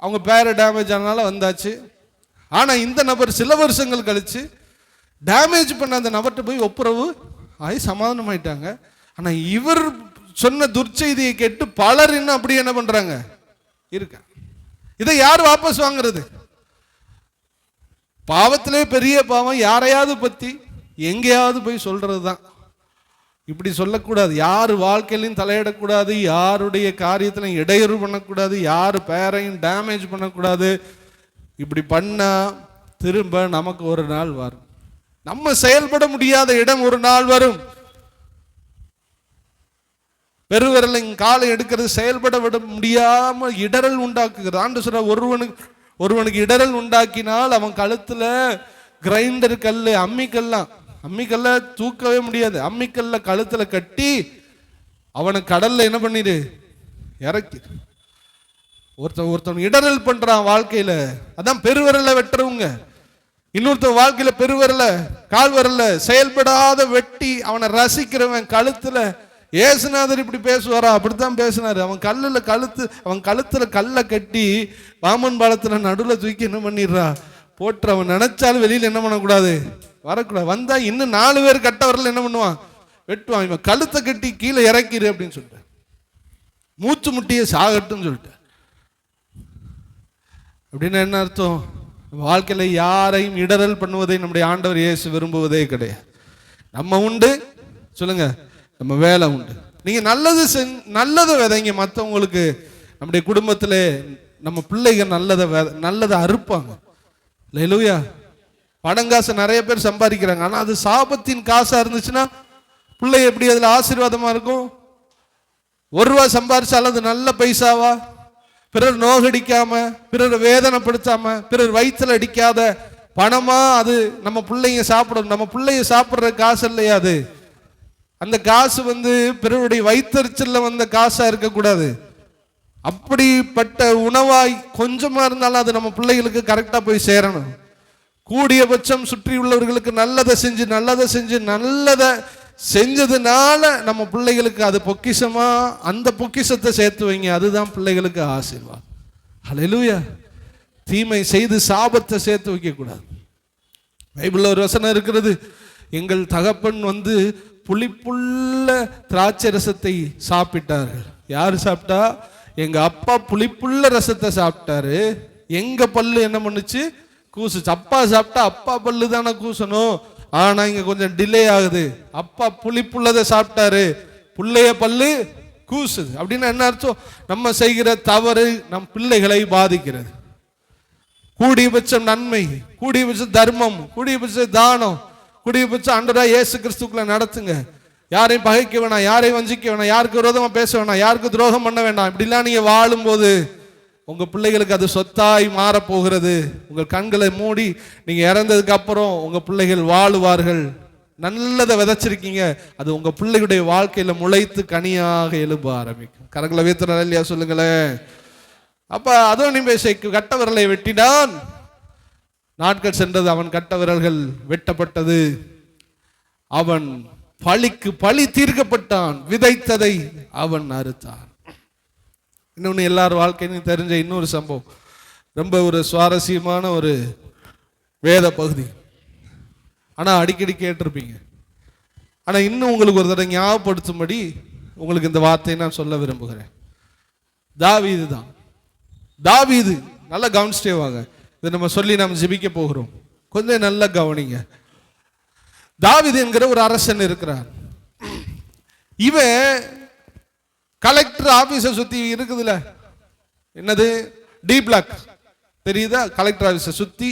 அவங்க பேரை டேமேஜ் ஆனதுனால வந்தாச்சு. ஆனா இந்த நபர் சில வருஷங்கள் கழிச்சு டேமேஜ் பண்ண அந்த நபர்கிட்ட போய் ஒப்புரவு ஆகி சமாதானம் ஆயிட்டாங்க. ஆனா இவர் சொன்ன துர்ச்செய்தியை கேட்டு பலர் இன்னும் அப்படி என்ன பண்றாங்க இருக்க. இதை யார் வாபஸ் வாங்குறது? பாவத்திலே பெரிய பாவம் யாரையாவது பத்தி எங்கேயாவது போய் சொல்றது தான். இப்படி சொல்லக்கூடாது, யார் வாழ்க்கையிலையும் தலையிடக்கூடாது, யாருடைய காரியத்திலையும் இடையூறு பண்ணக்கூடாது, யார் பேரையும் டேமேஜ் பண்ணக்கூடாது. இப்படி பண்ணா திரும்ப நமக்கு ஒரு நாள் வரும், நம்ம செயல்பட முடியாத இடம் ஒரு நாள் வரும். பெருவிரல் காலை எடுக்கிறது செயல்பட விட முடியாம இடரல் உண்டாக்குகிறது. ஆண்டு சொல்ற, ஒருவனுக்கு இடரல் உண்டாக்கினால் அவன் கழுத்துல கிரைண்டர் கல்லு, அம்மிக்கல்ல தூக்கவே முடியாது, அம்மிக்கல்ல கழுத்துல கட்டி அவனை கடல்ல என்ன பண்ணிடு இறக்கி. ஒருத்தன் இடரல் பண்றான் வாழ்க்கையில, அதான் பெருவிரல வெட்டுறவங்க. இன்னொருத்தன் வாழ்க்கையில பெருவிரல கால் வரல செயல்படாத வெட்டி அவனை ரசிக்கிறவன் கழுத்துல. ஏசுநாதர் இப்படி பேசுவாரா? அப்படித்தான் பேசினாரு. அவன் கழுத்துல கல்லை கட்டி வாமன் பாலத்துல நடுவில் தூக்கி என்ன பண்ணிடுறா போட்டு அவன் நினைச்சாலும் வெளியில் என்ன பண்ணக்கூடாது, வரக்கூடாது. வந்தா இன்னும் 4 பேர் கட்டவரில் என்ன பண்ணுவான், வெட்டுவான். இவன் கழுத்தை கட்டி கீழே இறக்கிரு அப்படின்னு சொல்லிட்டு, மூச்சு முட்டியை சாகட்டும்னு சொல்லிட்டு. அப்படின்னு என்ன அர்த்தம்? வாழ்க்கையில யாரையும் இடரல் பண்ணுவதை நம்முடைய ஆண்டவர் இயேசு விரும்புவதே கிடையாது. நம்ம உண்டு சொல்லுங்க, நம்ம வேலை உண்டு. நீங்க நல்லதை விதைங்க. மற்றவங்களுக்கு நம்முடைய குடும்பத்திலே நம்ம பிள்ளைகள் நல்லதை அறுப்பாங்க. அல்லேலூயா. பணங்காசு நிறைய பேர் சம்பாதிக்கிறாங்க. ஆனா அது சாபத்தின் காசா இருந்துச்சுன்னா பிள்ளை எப்படி அதுல ஆசீர்வாதமா இருக்கும்? 1 ரூபா சம்பாரிச்சாலும் அது நல்ல பைசாவா? பிறர் நோகடிக்காம, பிறர் வேதனைப்படுத்தாம, பிறர் வயிற்றுல அடிக்காத பணமா அது நம்ம பிள்ளைங்க சாப்பிடணும். நம்ம பிள்ளைங்க சாப்பிட்ற காசு இல்லையா அது? அந்த காசு பிறருடைய வயிற்றுச்சல்ல வந்த காசா இருக்கக்கூடாது. அப்படிப்பட்ட உணவாய் கொஞ்சமா இருந்தாலும் அது நம்ம பிள்ளைகளுக்கு கரெக்டா போய் சேரணும். கூடியபட்சம் சுற்றி உள்ளவர்களுக்கு நல்லதை செஞ்சதுனால நம்ம பிள்ளைகளுக்கு அது பொக்கிஷமா, அந்த பொக்கிஷத்தை சேர்த்து வைங்க. அதுதான் பிள்ளைகளுக்கு ஆசீர்வாதம். ஹல்லேலூயா. தீமை செய்து சாபத்தை சேர்த்து வைக்க கூடாது. பைபிள்ல ஒரு வசனம் இருக்கிறது, எங்கள் தகப்பன் புளிப்புள்ள திராட்சை ரசத்தை சாப்பிட்டார்கள். யாரு சாப்பிட்டா? எங்க அப்பா புளிப்புள்ள ரசத்தை சாப்பிட்டாரு. எங்க பல்லு என்ன பண்ணுச்சு? கூசுச்சு. அப்பா சாப்பிட்டா அப்பா பல்லு தானே கூசணும். ஆனா இங்க கொஞ்சம் டிலே ஆகுது. அப்பா புளிப்புள்ளதை சாப்பிட்டாரு, புள்ளைய பல்லு கூசுது. அப்படின்னா என்ன அர்த்தம்? நம்ம செய்கிற தவறு நம் பிள்ளைகளை பாதிக்கிறது. கூடியபட்சம் நன்மை, கூடியபட்சம் தர்மம், கூடியபட்சம் தானம், கூடியபட்சம் ஆண்டவராகிய இயேசு கிறிஸ்துக்குள்ள நடத்துங்க. யாரையும் பகைக்க வேணாம், யாரையும் வஞ்சிக்க வேணாம், யாருக்கு விரோதமா பேச வேணாம், யாருக்கு துரோகம் பண்ண வேண்டாம். இப்படிலாம் நீங்க வாழும்போது உங்க பிள்ளைகளுக்கு அது சொத்தாய் மாறப்போகிறது. உங்கள் கண்களை மூடி நீங்க இறந்ததுக்கு அப்புறம் உங்க பிள்ளைகள் வாழுவார்கள். நல்லதை விதைச்சிருக்கீங்க, அது உங்க பிள்ளைகளுடைய வாழ்க்கையில முளைத்து கனியாக எழும்ப ஆரம்பிக்கும். கரங்களை வைத்து இல்லையா சொல்லுங்களேன். அப்ப அதோனிபேசைக்கு கட்ட விரலை வெட்டினான். நாட்கள் சென்றது, அவன் கட்ட விரல்கள் வெட்டப்பட்டது. அவன் பழிக்கு பழி தீர்க்கப்பட்டான். விதைத்ததை அவன் அறுத்தான். இன்னொன்னு எல்லார் வாழ்க்கையும் தெரிஞ்ச இன்னொரு சம்பவம், ரொம்ப ஒரு சுவாரஸ்யமான ஒரு வேத பகுதி. ஆனா அடிக்கடி கேட்டிருப்பீங்க. ஆனா இன்னும் உங்களுக்கு ஒரு தடவை ஞாபகப்படுத்தும்படி உங்களுக்கு இந்த வார்த்தையை நான் சொல்ல விரும்புகிறேன். தாவீது தான். தாவீது நல்லா கவனிச்சிட்டே வாங்க. இதை நம்ம சொல்லி நம்ம ஜெபிக்க போகிறோம். கொஞ்சம் நல்லா கவனிங்க. தாவீது என்கிற ஒரு அரசன் இருக்கிறார். இவன் கலெக்டர் ஆபீஸை சுத்தி இருக்குதுல்ல, என்னது டி பிளாக் தெரியுதா? கலெக்டர் ஆபீஸை சுத்தி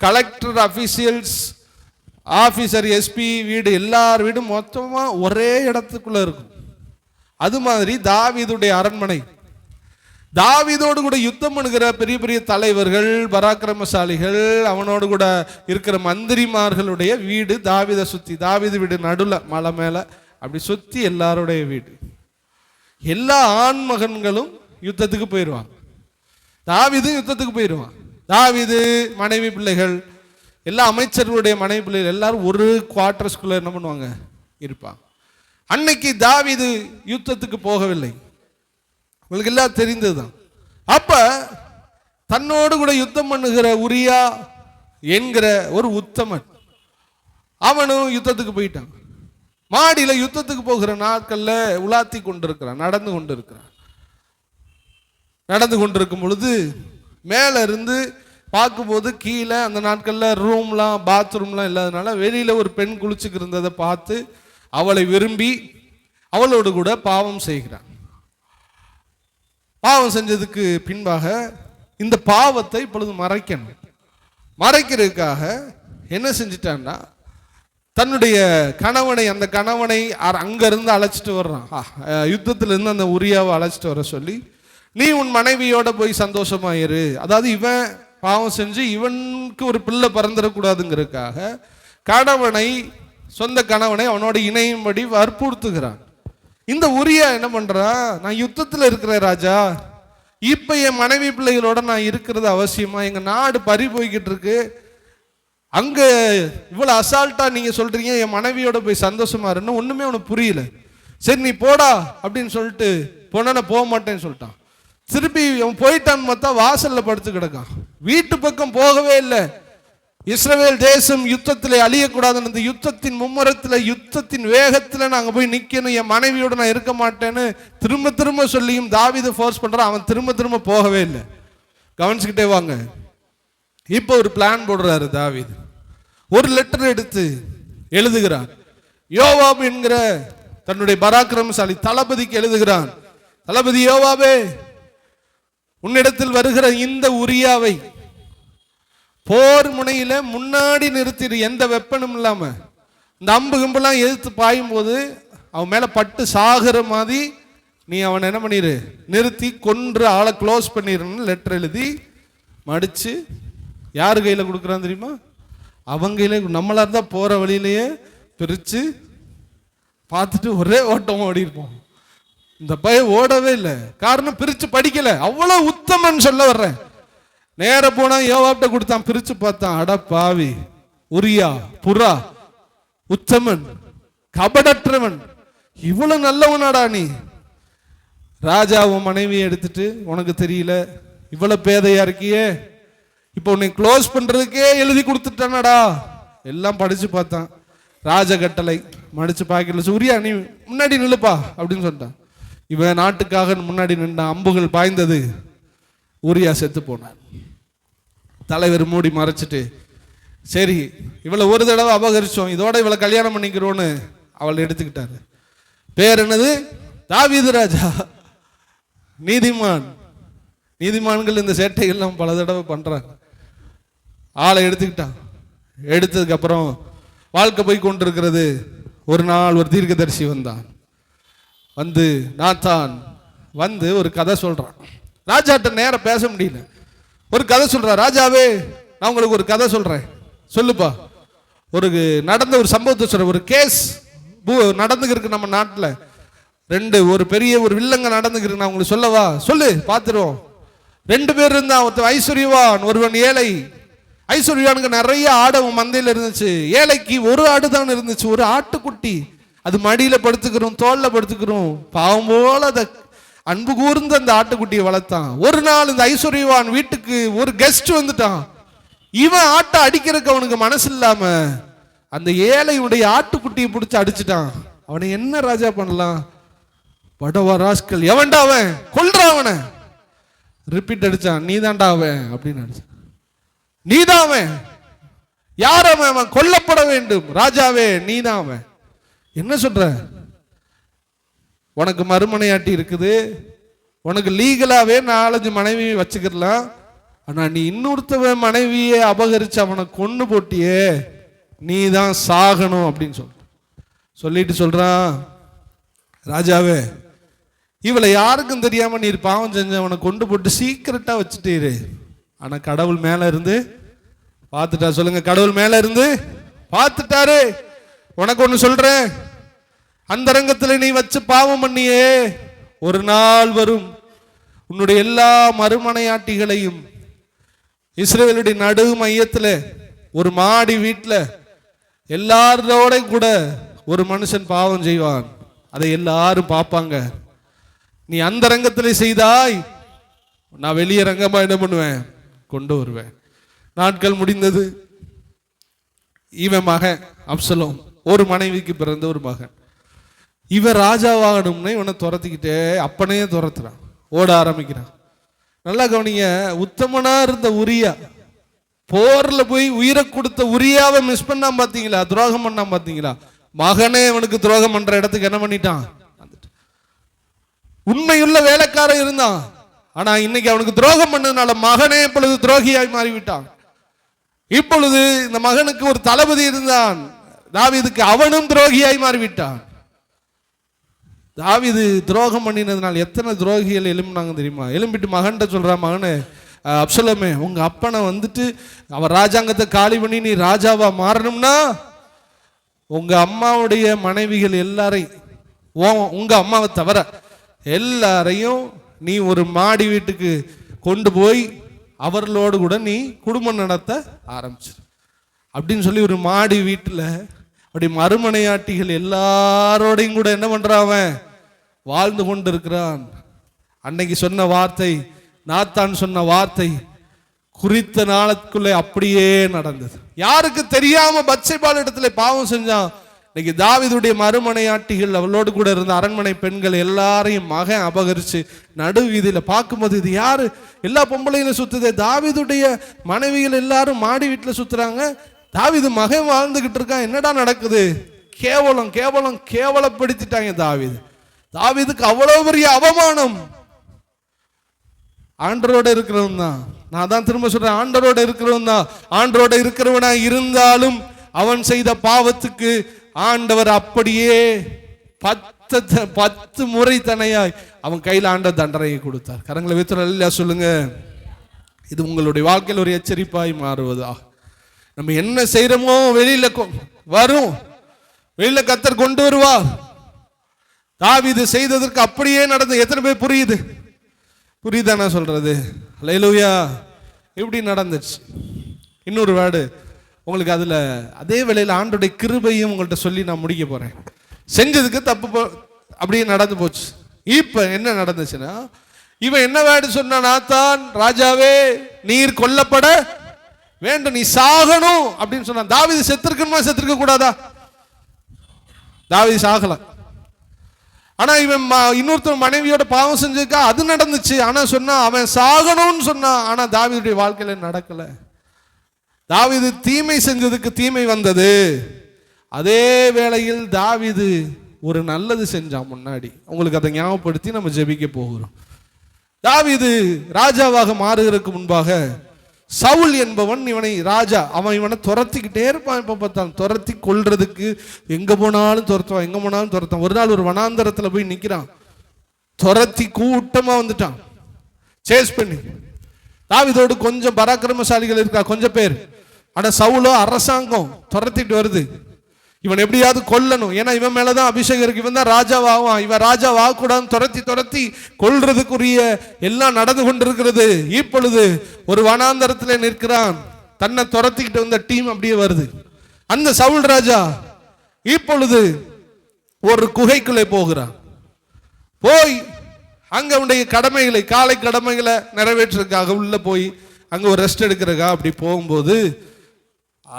கலெக்டர் அபிஷியல்ஸ், ஆபீசர், எஸ்பி வீடு, எல்லார் வீடும் மொத்தமா ஒரே இடத்துக்குள்ள இருக்கும். அது மாதிரி தாவீதுடைய அரண்மனை. தாவீதோடு கூட யுத்தம் பண்ணுகிற பெரிய பெரிய தலைவர்கள், பராக்கிரமசாலிகள், அவனோடு கூட இருக்கிற மந்திரிமார்களுடைய வீடு தாவீதை சுத்தி, தாவீது வீடு நடுல மலை மேல அப்படி சுத்தி எல்லாருடைய வீடு. எல்லா ஆண் மகன்களும் யுத்தத்துக்கு போயிடுவாங்க. தாவீதும் யுத்தத்துக்கு போயிடுவான். தாவீது மனைவி பிள்ளைகள், எல்லா அமைச்சர்களுடைய மனைவி பிள்ளைகள் எல்லாரும் ஒரு குவார்டர்ஸ்குள்ள என்ன பண்ணுவாங்க, இருப்பாங்க. அன்னைக்கு தாவீது யுத்தத்துக்கு போகவில்லை. உங்களுக்கு எல்லாம் தெரிந்ததுதான். அப்ப தன்னோடு கூட யுத்தம் பண்ணுகிற உரியா என்கிற ஒரு உத்தமன், அவனும் யுத்தத்துக்கு போயிட்டான். மாடியில யுத்தத்துக்கு போகிற நாட்கள்ல உலாத்தி கொண்டிருக்கிறான், நடந்து கொண்டிருக்கும் பொழுது மேல இருந்து பார்க்கும்போது கீழே அந்த நாட்கள்ல ரூம்லாம் பாத்ரூம்லாம் இல்லாதனால வெளியில ஒரு பெண் குளிச்சுக்கு இருந்ததை பார்த்து அவளை விரும்பி அவளோடு கூட பாவம் செய்கிறான். பாவம் செஞ்சதுக்கு பின்பாக இந்த பாவத்தை இப்பொழுது மறைக்கிறதுக்காக என்ன செஞ்சிட்டான்னா, தன்னுடைய கணவனை, அந்த கணவனை அங்கிருந்து அழைச்சிட்டு வர்றான். யுத்தத்திலிருந்து அந்த உரியாவை அழைச்சிட்டு வர சொல்லி, நீ உன் மனைவியோட போய் சந்தோஷமாயிரு. அதாவது இவன் பாவம் செஞ்சு இவனுக்கு ஒரு பிள்ளை பிறந்துடக்கூடாதுங்கிறதுக்காக சொந்த கணவனை அவனோட இணையும்படி வற்புறுத்துகிறான். இந்த உரியா என்ன பண்றான், நான் யுத்தத்தில் இருக்கிற ராஜா, இப்ப என் மனைவி பிள்ளைகளோட நான் இருக்கிறது அவசியமா? எங்க நாடு பறி போய்கிட்டு இருக்கு, அங்க இவ்வளவு அசால்ட்டா நீங்க சொல்றீங்க என் மனைவியோட போய் சந்தோஷமா இருன்னு. ஒண்ணுமே அவனுக்கு புரியல. சரி நீ போடா அப்படின்னு சொல்லிட்டு போனா போக மாட்டேன்னு சொல்லிட்டான். திருப்பி அவன் போயிட்டான்னு பார்த்தா வாசல்ல படுத்து கிடக்கான். வீட்டு பக்கம் போகவே இல்லை. இஸ்ரவேல் தேசம் யுத்தத்தில் அழியக்கூடாது. அந்த யுத்தத்தின் மும்முரத்தில், யுத்தத்தின் வேகத்தில் நாங்கள் போய் நிற்கணும், என் மனைவியோட நான் இருக்க மாட்டேன்னு திரும்ப திரும்ப சொல்லியும் தாவீது ஃபோர்ஸ் பண்றான். அவன் திரும்ப திரும்ப போகவே இல்லை. கவனிச்சுக்கிட்டே வாங்க. இப்போ ஒரு பிளான் போடுறாரு தாவீது. ஒரு லெட்டர் எடுத்து எழுதுகிறான். யோவாப் என்கிற தன்னுடைய பராக்கிரமசாலி தளபதிக்கு எழுதுகிறான். தளபதி யோவாபே, உன்னிடத்தில் வருகிற இந்த உரியாவை போர் முனையில முன்னாடி நிறுத்திடு, எந்த வெப்பனும் இல்லாம. இந்த அம்பு கும்பெல்லாம் எதிர்த்து பாயும் போது அவன் மேல பட்டு சாகிற மாதிரி நீ அவன் என்ன பண்ணிரு, நிறுத்தி கொன்று ஆளை க்ளோஸ் பண்ணிருன்னு லெட்டர் எழுதி மடிச்சு யாரு கையில கொடுக்குறான் தெரியுமா? அவங்க கையில. நம்மளா இருந்தா போற வழியிலேயே பிரிச்சு பார்த்துட்டு ஒரே ஓட்டம் ஓடி இருப்போம். இந்த பையன் ஓடவே இல்லை. காரணம், பிரிச்சு படிக்கல. அவ்வளவு உத்தமன் சொல்ல வர்றேன். நேர போனா யோவாப்ட்ட கொடுத்தான். பிரிச்சு பார்த்தான். அட பாவி, உரியா புறா, உத்தமன், கபடற்றவன், இவ்வளவு நல்லவனாடா நீ. ராஜாவும் மனைவியை எடுத்துட்டு உனக்கு தெரியல, இவ்வளவு பேதையா இருக்கியே, இப்போ உன்னை க்ளோஸ் பண்றதுக்கே எழுதி கொடுத்துட்டானடா. எல்லாம் படிச்சு பார்த்தான். ராஜ கட்டளை மடிச்சு பாக்கல. உரியா நீ முன்னாடி நில்லுப்பா அப்படின்னு சொல்லிட்டான். இவன் நாட்டுக்காக முன்னாடி நின்றான். அம்புகள் பாய்ந்தது. உரியா செத்து போனான். தலைவர் மூடி மறைச்சிட்டு, சரி இவளை ஒரு தடவை அபகரிச்சோம், இதோட இவளை கல்யாணம் பண்ணிக்கிறோன்னு அவளை எடுத்துக்கிட்டாரு. பேர் என்னது? தாவீது ராஜா, நீதிமான். நீதிமான்கள் இந்த சேட்டைகள்லாம் பல தடவை பண்றாங்க. ஆளை எடுத்துக்கிட்டான். எடுத்ததுக்கு அப்புறம் வாழ்க்கை போய் கொண்டிருக்கிறது. ஒரு நாள் ஒரு தீர்க்கதரிசி வந்தான். வந்து நாத்தான் வந்து ஒரு கதை சொல்றான். ராஜாட்ட நேரம் பேச முடியல. ஒரு கதை சொல்றான். ராஜாவே, நான் உங்களுக்கு ஒரு கதை சொல்றேன், சொல்லுப்பா. ஒரு நடந்த ஒரு சம்பவத்தை சொல்ற. ஒரு கேஸ் நடந்துருக்கு நம்ம நாட்டில். ஒரு பெரிய ஒரு வில்லங்க நடந்துருக்கு. நான் உங்களுக்கு சொல்லவா? சொல்லு, பார்த்துருவோம். 2 பேர் இருந்தான். ஒருத்தன் ஐஸ்வர்யவான், ஒருவன் ஏழை. ஐஸ்வர்யானுக்கு நிறைய ஆடவும் மந்தையில் இருந்துச்சு. ஏழைக்கு ஒரு ஆடு தான் இருந்துச்சு, ஒரு ஆட்டுக்குட்டி. அது மடியில படுத்துக்கிறோம், தோல்ல படுத்துக்கிறோம். பாவம் போல அதை அன்பு கூர்ந்து அந்த ஆட்டுக்குட்டியை வளர்த்தான். ஒரு நாள் இந்த ஐஸ்வர்யவான் வீட்டுக்கு ஒரு கெஸ்ட் வந்துட்டான். இவன் ஆட்டை அடிக்கிறதுக்கு அவனுக்கு மனசு இல்லாம அந்த ஏழையுடைய ஆட்டுக்குட்டியை பிடிச்சி அடிச்சுட்டான். அவனை என்ன ராஜா பண்ணலாம்? படவா ராஸ்கல், எவன்டா அவன், கொல்றான் அவனை. ரிப்பீட் அடிச்சான். நீதான்டா அவன் அப்படின்னு அடிச்சான். நீதான் அவன். யார் அவன்? அவன் கொல்லப்பட வேண்டும். ராஜாவே, நீதான் அவன். என்ன சொல்ற? உனக்கு மறுமனையாட்டி இருக்குது, உனக்கு லீகலாவே 4-5 மனைவி வச்சுக்கலாம். ஆனா நீ இன்னொருத்தவன் மனைவியை அபகரிச்சு அவனை கொண்டு போட்டியே, நீ தான் சாகணும் அப்படின்னு சொல்லிட்டு சொல்றான். ராஜாவே, இவளை யாருக்கும் தெரியாம நீர் பாவம் செஞ்ச அவனை கொண்டு போட்டு சீக்கிரட்டா வச்சுட்டீரு. ஆனா கடவுள் மேல இருந்து பார்த்துட்டா. சொல்லுங்க, கடவுள் மேல இருந்து பார்த்துட்டாரு. உனக்கு ஒண்ணு சொல்றேன், அந்த ரங்கத்தில் நீ வச்சு பாவம் பண்ணியே, ஒரு நாள் வரும் உன்னுடைய எல்லா மறுமனையாட்டிகளையும் இஸ்ரவேலுடைய நடு மையத்தில் ஒரு மாடி வீட்டில் எல்லாரோட கூட ஒரு மனுஷன் பாவம் செய்வான். அதை எல்லாரும் பார்ப்பாங்க. நீ அந்த ரங்கத்தில் செய்தாய், நான் வெளியே ரங்கமா என்ன பண்ணுவேன், கொண்டு வருவேன். நாட்கள் முடிந்தது. இவன் மகன் அப்சலோம், ஒரு மனைவிக்கு பிறந்த ஒரு மகன். இவன் ராஜாவாகணும்னு இவனை துரத்திக்கிட்டே அப்பனையே துரத்துறான், ஓட ஆரம்பிக்கிறான். நல்லா கவனிங்க, உத்தமனா இருந்த உரியா போர்ல போய் உயிரை கொடுத்த உரியாவை மிஸ் பண்ணா பாத்தீங்களா, துரோகம் பண்ணா பாத்தீங்களா. மகனே அவனுக்கு துரோகம் பண்ற இடத்துக்கு என்ன பண்ணிட்டான். உண்மையுள்ள வேலைக்காரன் இருந்தான், ஆனா இன்னைக்கு அவனுக்கு துரோகம் பண்ணதுனால மகனே இப்பொழுது துரோகியாய் மாறிவிட்டான். இப்பொழுது இந்த மகனுக்கு ஒரு தளபதி இருந்தான் தாவீதுக்கு, அவனும் துரோகியாய் மாறிவிட்டான். தாவீது துரோகம் பண்ணினதுனால எத்தனை துரோகிகள் எழும்பினாங்க தெரியுமா? எழும்பிட்டு மகன்கிட்ட சொல்றான், மகனே அப்சலோமே, உங்க அப்பனை வந்துட்டு அவர் ராஜாங்கத்தை காலி பண்ணி நீ ராஜாவா மாறணும்னா உங்க அம்மாவுடைய மனைவிகள் எல்லாரையும், உங்க அம்மாவை தவிர எல்லாரையும் நீ ஒரு மாடி வீட்டுக்கு கொண்டு போய் அவர்களோடு கூட நீ குடும்பம் நடத்த ஆரம்பிச்சிரு அப்படின்னு சொல்லி ஒரு மாடி வீட்டில் அப்படி மறுமனையாட்டிகள் எல்லாரோடையும் கூட என்ன பண்றான், வாழ்ந்து கொண்டு இருக்கிறான். அன்னைக்கு சொன்ன வார்த்தை, நாத்தான் சொன்ன வார்த்தை, குறித்த நாளுக்குள்ளே அப்படியே நடந்தது. யாருக்கு தெரியாம பத்சேபாள் இடத்துல பாவம் செஞ்சான். இன்னைக்கு தாவீதுடைய மறுமனையாட்டிகள், அவளோடு கூட இருந்த அரண்மனை பெண்கள் எல்லாரையும் மகன் அபகரிச்சு நடு வீதியில பார்க்கும்போது, இது யாரு? எல்லா பொம்பளையிலும் சுத்துதே, தாவீதுடைய மனைவிகள் எல்லாரும் மாடி வீட்டுல சுத்துறாங்க, தாவீது மகன் வாழ்ந்துகிட்டு இருக்கான், என்னடா நடக்குது? கேவலம் கேவலம் கேவலப்படுத்திட்டாங்க தாவீது. தாவீதுக்கு அவ்வளவு பெரிய அவமானம். ஆண்டரோட இருக்கிறவன் தான், நான் தான் திரும்ப சொல்றேன், ஆண்டரோட இருக்கிறவன் தான். ஆண்டரோட இருக்கிறவனா இருந்தாலும் அவன் செய்த பாவத்துக்கு ஆண்டவர் அப்படியே 10 முறை தனையாய் அவன் கையில் ஆண்ட தண்டனையை கொடுத்தார். கரங்களை வைத்து இல்லையா சொல்லுங்க. இது உங்களுடைய வாழ்க்கையில் ஒரு எச்சரிப்பாய் மாறுவதா? நம்ம என்ன செய்யறோமோ வெளியில வரும், வெளியில கர்த்தர் கொண்டு வருவார். தாவீது செய்ததற்கு அப்படியே நடந்து. எத்தனை பேர் புரியுது? புரியுதா நான் சொல்றது? அல்லேலூயா. இப்படி நடந்துச்சு. இன்னொரு வேர்டு உங்களுக்கு அதுல அதே வேளையில் ஆண்டோடைய கிருபையும் உங்கள்கிட்ட சொல்லி நான் முடிக்க போறேன். செஞ்சதுக்கு தப்பு அப்படியே நடந்து போச்சு. இப்ப என்ன நடந்துச்சுன்னா, இவன் என்ன வேர்டு சொன்னா, நாத்தான் ராஜாவே நீர் கொல்லப்பட வேண்டும், நீ சாகணும் அப்படின்னு சொன்னான். தாவீது செத்துருக்கணுமா செத்துருக்க கூடாதா? தாவீது சாகல. ஆனா இவன் இன்னொருத்தர் மனைவியோட பாவம் செஞ்சிருக்கா, அது நடந்துச்சு. ஆனா சொன்னா அவன் சாகணும்னு சொன்னான். ஆனா தாவீதுடைய வாழ்க்கையில நடக்கல. தாவீது தீமை செஞ்சதுக்கு தீமை வந்தது. அதே வேளையில் தாவீது ஒரு நல்லது செஞ்சான் முன்னாடி. உங்களுக்கு அதை ஞாபகப்படுத்தி நம்ம ஜெபிக்க போகிறோம். தாவீது ராஜாவாக மாறுவதற்கு முன்பாக சவுல் என்பவன் இவனை ராஜா, அவன் இவனை துரத்திக்கிட்டே இருப்பான். இப்ப பார்த்தான் துரத்தி கொல்றதுக்கு எங்க போனாலும் துரத்துவான், எங்க போனாலும் துரத்தான். ஒரு நாள் ஒரு வனாந்தரத்துல போய் நிக்கிறான், துரத்தி கூட்டமா வந்துட்டான் சேஸ் பண்ணி. தாவீதோடு கொஞ்சம் பராக்கிரமசாலிகள் இருக்கா, கொஞ்சம் பேர். ஆனா சவுலோ அரசாங்கம் துரத்திட்டு வருது. இவன் எப்படியாவது கொல்லணும், ஏன்னா இவன் மேலதான் அபிஷேகம் இருக்கு, இவன் தான் ராஜாவாகுவான், இவன் ராஜாவாகக்கூடாது துரத்தி துரத்தி கொல்றதுக்குரிய எல்லாம் நடந்து கொண்டிருக்கிறது. இப்பொழுது ஒரு வனாந்தரத்தில் நிற்கிறான், தன்னை துரத்திக்கிட்டு வந்த டீம் அப்படியே வருது. அந்த சவுல் ராஜா இப்பொழுது ஒரு குகைக்குள்ளே போகிறான். போய் அங்க உடைய கடமைகளை, காலை கடமைகளை நிறைவேற்றுறதுக்காக உள்ள போய் அங்க ஒரு ரெஸ்ட் எடுக்கிறதுக்காக அப்படி போகும்போது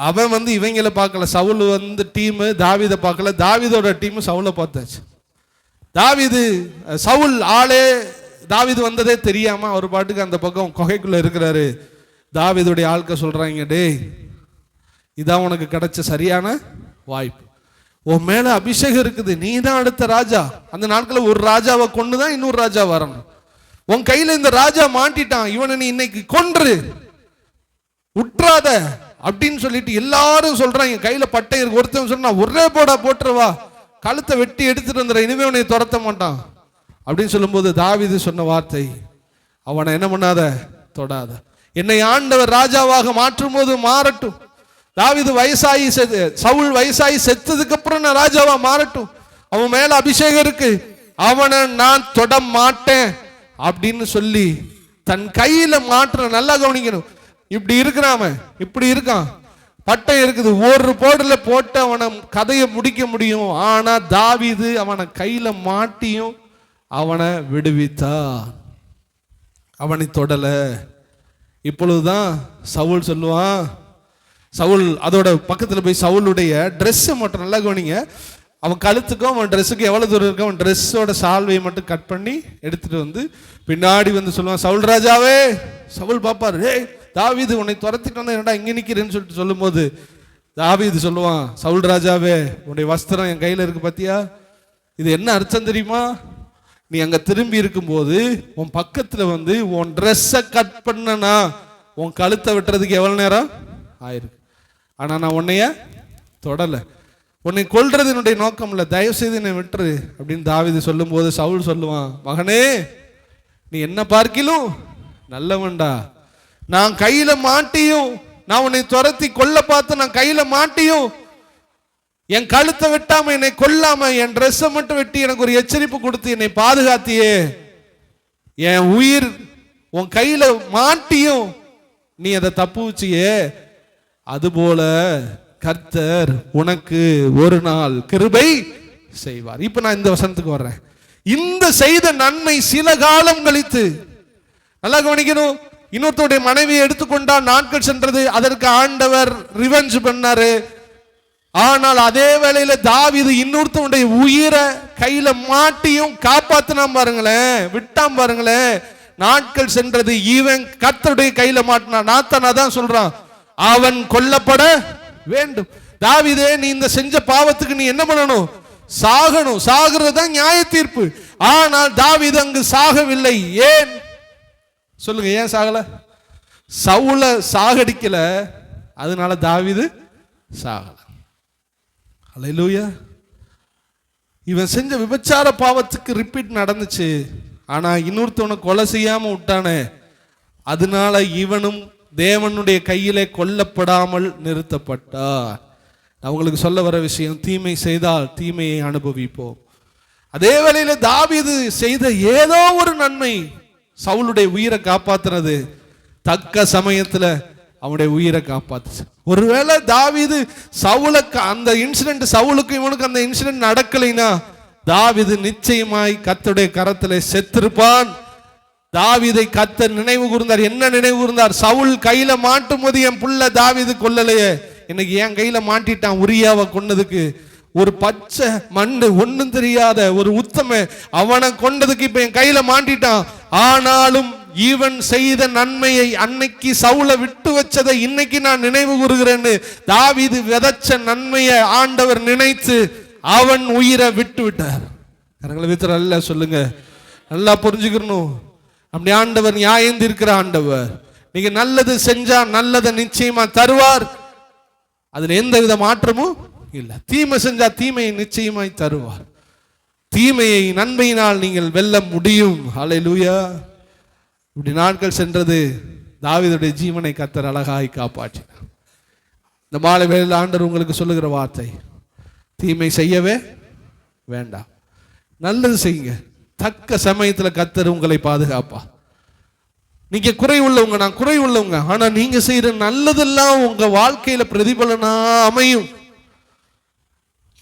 அவன் இவங்களை பார்க்கல. சவுல் டீம் தாவீதை பார்க்கல, தாவீதோட டீம் சவுலை பார்த்தாச்சு. தாவீது சவுல் ஆளே தாவீது வந்ததே தெரியாம ஒரு பாட்டுக்கு அந்த பக்கம் குகைக்குள்ள இருக்கிறாரு. தாவீதுடைய ஆட்கள் சொல்றாங்க, டேய் இதான் உனக்கு கிடைச்ச சரியான வாய்ப்பு, உன் மேல அபிஷேகம் இருக்குது, நீ தான் அடுத்த ராஜா. அந்த நாட்களில் ஒரு ராஜாவை கொண்டுதான் இன்னொரு ராஜா வரணும். உன் கையில இந்த ராஜா மாட்டிட்டான், இவனை நீ இன்னைக்கு கொன்று உற்றாத அப்படின்னு சொல்லிட்டு எல்லாரும் சொல்றாங்க. கையில பட்டை இருக்கு. ஒருத்தன் சொன்னா ஒரே போடா போட்டுருவா, கழுத்தை வெட்டி எடுத்துட்டு வந்துற, இனிமே உன்னை துரத்த மாட்டான் அப்படின்னு சொல்லும்போது தாவீது சொன்ன வார்த்தை, அவனை என்ன பண்ணாத, தொடாத, என்னை ஆண்டவர் ராஜாவாக மாற்றும் போது மாறட்டும். தாவீது வயசாகி சவுல் வயசாகி செத்ததுக்கு அப்புறம் நான் ராஜாவா மாறட்டும், அவன் மேல அபிஷேகம் இருக்கு, அவனை நான் தொட மாட்டேன் அப்படின்னு சொல்லி தன் கையில மாற்ற. நல்லா கவனிக்கணும், இப்படி இருக்கிறான், இப்படி இருக்கான், பட்டை இருக்குது, ஒரு போடுல போட்டு அவனை கதையை முடிக்க முடியும். ஆனா தாவீது அவனை கையில மாட்டியும் அவனை விடுவித்தான், அவனை தொடல. இப்பொழுதுதான் சவுல் சொல்லுவான், சவுல் அதோட பக்கத்துல போய் சவுளுடைய ட்ரெஸ் மட்டும் நல்லா கவனிங்க, அவன் கழுத்துக்கும் அவன் ட்ரெஸ்ஸுக்கு எவ்வளவு தூரம் இருக்கும், அவன் ட்ரெஸ்ஸோட சால்வையை மட்டும் கட் பண்ணி எடுத்துட்டு பின்னாடி சொல்லுவான், சவுல் ராஜாவே. சவுல் பாப்பாரு, ஏய் தாவீது உன்னை துரத்திட்டு வந்தா என்னடா இங்க நிக்கிறேன்னு சொல்லிட்டு சொல்லும் போது தாவீது சொல்லுவான், சவுல் ராஜாவே உன்னுடைய வஸ்திரம் என் கையில இருக்கு பாத்தியா, இது என்ன அர்த்தம் தெரியுமா, நீ அங்க திரும்பி இருக்கும் போது உன் பக்கத்துல உன் ட்ரெஸ்ஸை கட் பண்ணனா உன் கழுத்தை வெட்டுறதுக்கு எவ்வளவு நேரம் ஆயிருக்கு, ஆனா நான் உன்னைய தொடல, உன்னை கொல்றது என்னுடைய நோக்கம் இல்லை, தயவு செய்து என்னை விட்டுரு அப்படின்னு தாவீது சொல்லும் போது சவுல் சொல்லுவான், மகனே நீ என்ன பார்க்கிலும் நல்லவன்டா, நான் கையில மாட்டியும் நான் உன்னை துரத்தி கொல்ல பார்த்து நான் கையில மாட்டியும் என் கழுத்தை வெட்டாம என்னை கொல்லாம என் ட்ரெஸ்ஸை மட்டும் வெட்டி எனக்கு ஒரு எச்சரிப்பு கொடுத்து என்னை பாதுகாத்தியே, என் உயிர் உன் கையில மாட்டியும் நீ அதை தப்பு வச்சியே, அதுபோல கர்த்தர் உனக்கு ஒரு நாள் கிருபை செய்வார். இப்ப நான் இந்த வசனத்துக்கு வர்றேன். இந்த செய்த நன்மை சில காலம் கழித்து, நல்லா கவனிக்கணும், இன்னொருத்தருடைய மனைவியை எடுத்துக்கொண்டான், நாட்கள் சென்றது. அதற்கு ஆண்டவர் ரிவெஞ்ச் பண்ணாரு. ஆனால் அதே வேளையில தாவீது இன்னொருத்தனுடைய உயிரை கையில மாட்டியும் காப்பாத்தினான் பாருங்களேன், விட்டான் பாருங்களேன். நாட்கள் சென்றது. இவன் கர்த்தருடைய கையில மாட்டினான். நாத்தானா தான் சொல்றான், அவன் கொல்லப்பட வேண்டும். தாவீதே, நீ இந்த செஞ்ச பாவத்துக்கு நீ என்ன பண்ணணும்? சாகணும். சாகிறது தான் நியாய தீர்ப்பு. ஆனால் தாவீது அங்கு சாகவில்லை. ஏன் சொல்லுங்க, ஏன் சாகல? சவுல சாகடிக்கல, அதனால தாவீது சாகல. அல்லேலூயா. இவன் செஞ்ச விபச்சார பாவத்துக்கு ரிப்பீட் நடந்துச்சு. ஆனா இன்னொருத்தவனை கொலை செய்யாம விட்டானே, அதனால இவனும் தேவனுடைய கையிலே கொல்லப்படாமல் நிறுத்தப்பட்டார். நான் உங்களுக்கு சொல்ல வர விஷயம், தீமை செய்தால் தீமையை அனுபவிப்போம். அதே வேளையில தாவீது செய்த ஏதோ ஒரு நன்மை சவுலுடைய உயிரை காப்பாத்துறது. தக்க சமயத்துல அவனுடைய உயிரை காப்பாத்துச்சு. ஒருவேளை தாவீது சவுலுக்கு அந்த இன்சிடென்ட், சவுலுக்கு இவனுக்கு அந்த இன்சிடென்ட் நடக்கலைன்னா தாவீது நிச்சயமாய் கர்த்தருடைய கரத்திலே செத்திருப்பான். தாவீதை கர்த்தர் நினைவு கூர்ந்தார். என்ன நினைவு கூர்ந்தார்? சவுல் கையில மாட்டும் போது என் புள்ள தாவீது கொல்லலையே, இன்னைக்கு என் கையில மாட்டிட்டான் உரியாவை கொன்னதுக்கு. ஒரு பச்சை மண்ணு ஒன்னும் தெரியாத ஒரு உத்தம அவனை கொண்டதுக்கு இப்ப என் கையில மாட்டிட்டான். ஆனாலும் இவன் செய்த நன்மையை, அன்னைக்கு சவுல விட்டு வச்சதை இன்னைக்கு நான் நினைவு கூறுகிறேன்னு தாவீது விதைச்ச நன்மையை ஆண்டவர் நினைத்து அவன் உயிரை விட்டு விட்டார். கரங்களை வித்து நல்லா சொல்லுங்க, நல்லா புரிஞ்சுக்கணும். அப்படி ஆண்டவர் நியாயம் தீர்க்கிற ஆண்டவர். நீங்க நல்லது செஞ்சா நல்லதை நிச்சயமா தருவார். அதுல எந்த வித மாற்றமும் இல்ல. தீமை செஞ்சா தீமையை நிச்சயமாய் தருவார். தீமையை நன்மையினால் நீங்கள் வெல்ல முடியும். ஹல்லேலூயா. இப்படி நாட்கள் சென்றது. தாவீதுடைய ஜீவனை கர்த்தர் அழகாய் காப்பாற்றினார். இந்த மாலை வேளையில் ஆண்டவர் உங்களுக்கு சொல்லுகிற வார்த்தை, தீமை செய்யவே வேண்டாம், நல்லது செய்யுங்க. தக்க சமயத்தில் கர்த்தர் உங்களை பாதுகாப்பா. நீங்க குறை உள்ளவங்க, நான் குறை உள்ளவங்க, ஆனா நீங்க செய்யற நல்லதெல்லாம் உங்க வாழ்க்கையில பிரதிபலனா அமையும்.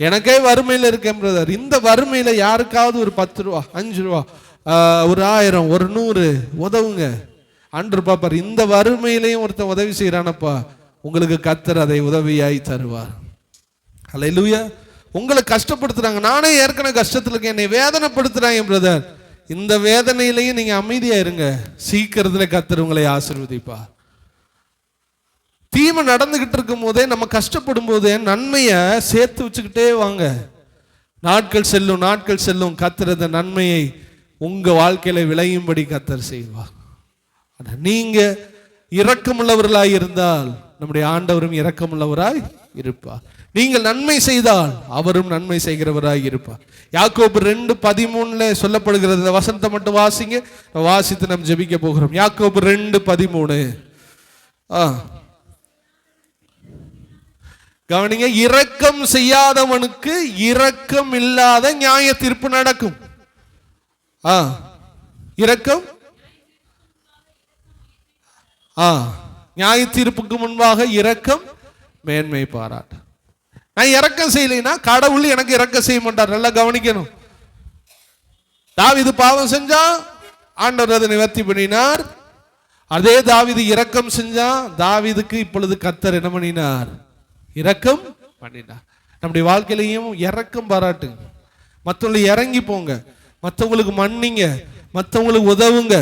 எனக்கே வறுமையில இருக்கேன் பிரதர், இந்த வறுமையில யாருக்காவது ஒரு 10 ரூபா, 5 ரூபா, ஒரு 1000, ஒரு 100 உதவுங்க. ஆண்டவர் பாப்பார், இந்த வறுமையிலையும் ஒருத்தன் உதவி செய்யறானப்பா, உங்களுக்கு கர்த்தர் அதை உதவியாய் தருவார். அல்லேலூயா. உங்களை கஷ்டப்படுத்துறாங்க, நானே ஏற்கனவே கஷ்டத்துல இருக்கேன், என்னை வேதனைப்படுத்துறாங்க பிரதர், இந்த வேதனையிலையும் நீங்க அமைதியா இருங்க, சீக்கிரத்துல கர்த்தர் உங்களை ஆசீர்வதிப்பார். தீமை நடந்துகிட்டு இருக்கும் போதே, நம்ம கஷ்டப்படும் போதே நன்மையை சேர்த்து வச்சுக்கிட்டே வாங்க. நாட்கள் செல்லும், நாட்கள் செல்லும், கர்த்தர் அந்த நன்மையை உங்க வாழ்க்கையில விளையும்படி கர்த்தர் செய்வார். நீங்க இரக்கமுள்ளவர்களாய் இருந்தால் நம்முடைய ஆண்டவரும் இரக்கமுள்ளவராய் இருப்பார். நீங்கள் நன்மை செய்தால் அவரும் நன்மை செய்கிறவராய் இருப்பார். யாக்கோபு 2:13 சொல்லப்படுகிறது. இந்த வசனத்தை மட்டும் வாசிங்க, வாசித்து நாம் ஜெபிக்க போகிறோம். யாக்கோபு 2:13 கவனிங்க. இரக்கம் செய்யாதவனுக்கு இரக்கம் இல்லாத நியாய தீர்ப்பு நடக்கும். இரக்கம் நியாய தீர்ப்புக்கு முன்பாக இரக்கம் மேன்மை பாராட்டு. நான் இரக்கம் செய்யலைன்னா கடவுள் எனக்கு இரக்கம் செய்ய மாட்டார். நல்லா கவனிக்கணும். தாவீது பாவம் செஞ்சா ஆண்டவர் அதை நிவர்த்தி பண்ணினார். அதே தாவீது இரக்கம் செஞ்சா தாவீதுக்கு இப்பொழுது கர்த்தர் என்ன பண்ணினார்? இரக்கம் பண்ணினார். நம்முடைய வாழ்க்கையிலையும் இரக்கம் பாராட்டுங்க. மற்றவங்களுக்கு இறங்கி போங்க, மற்றவங்களுக்கு மன்னிங்க, மற்றவங்களுக்கு உதவுங்க,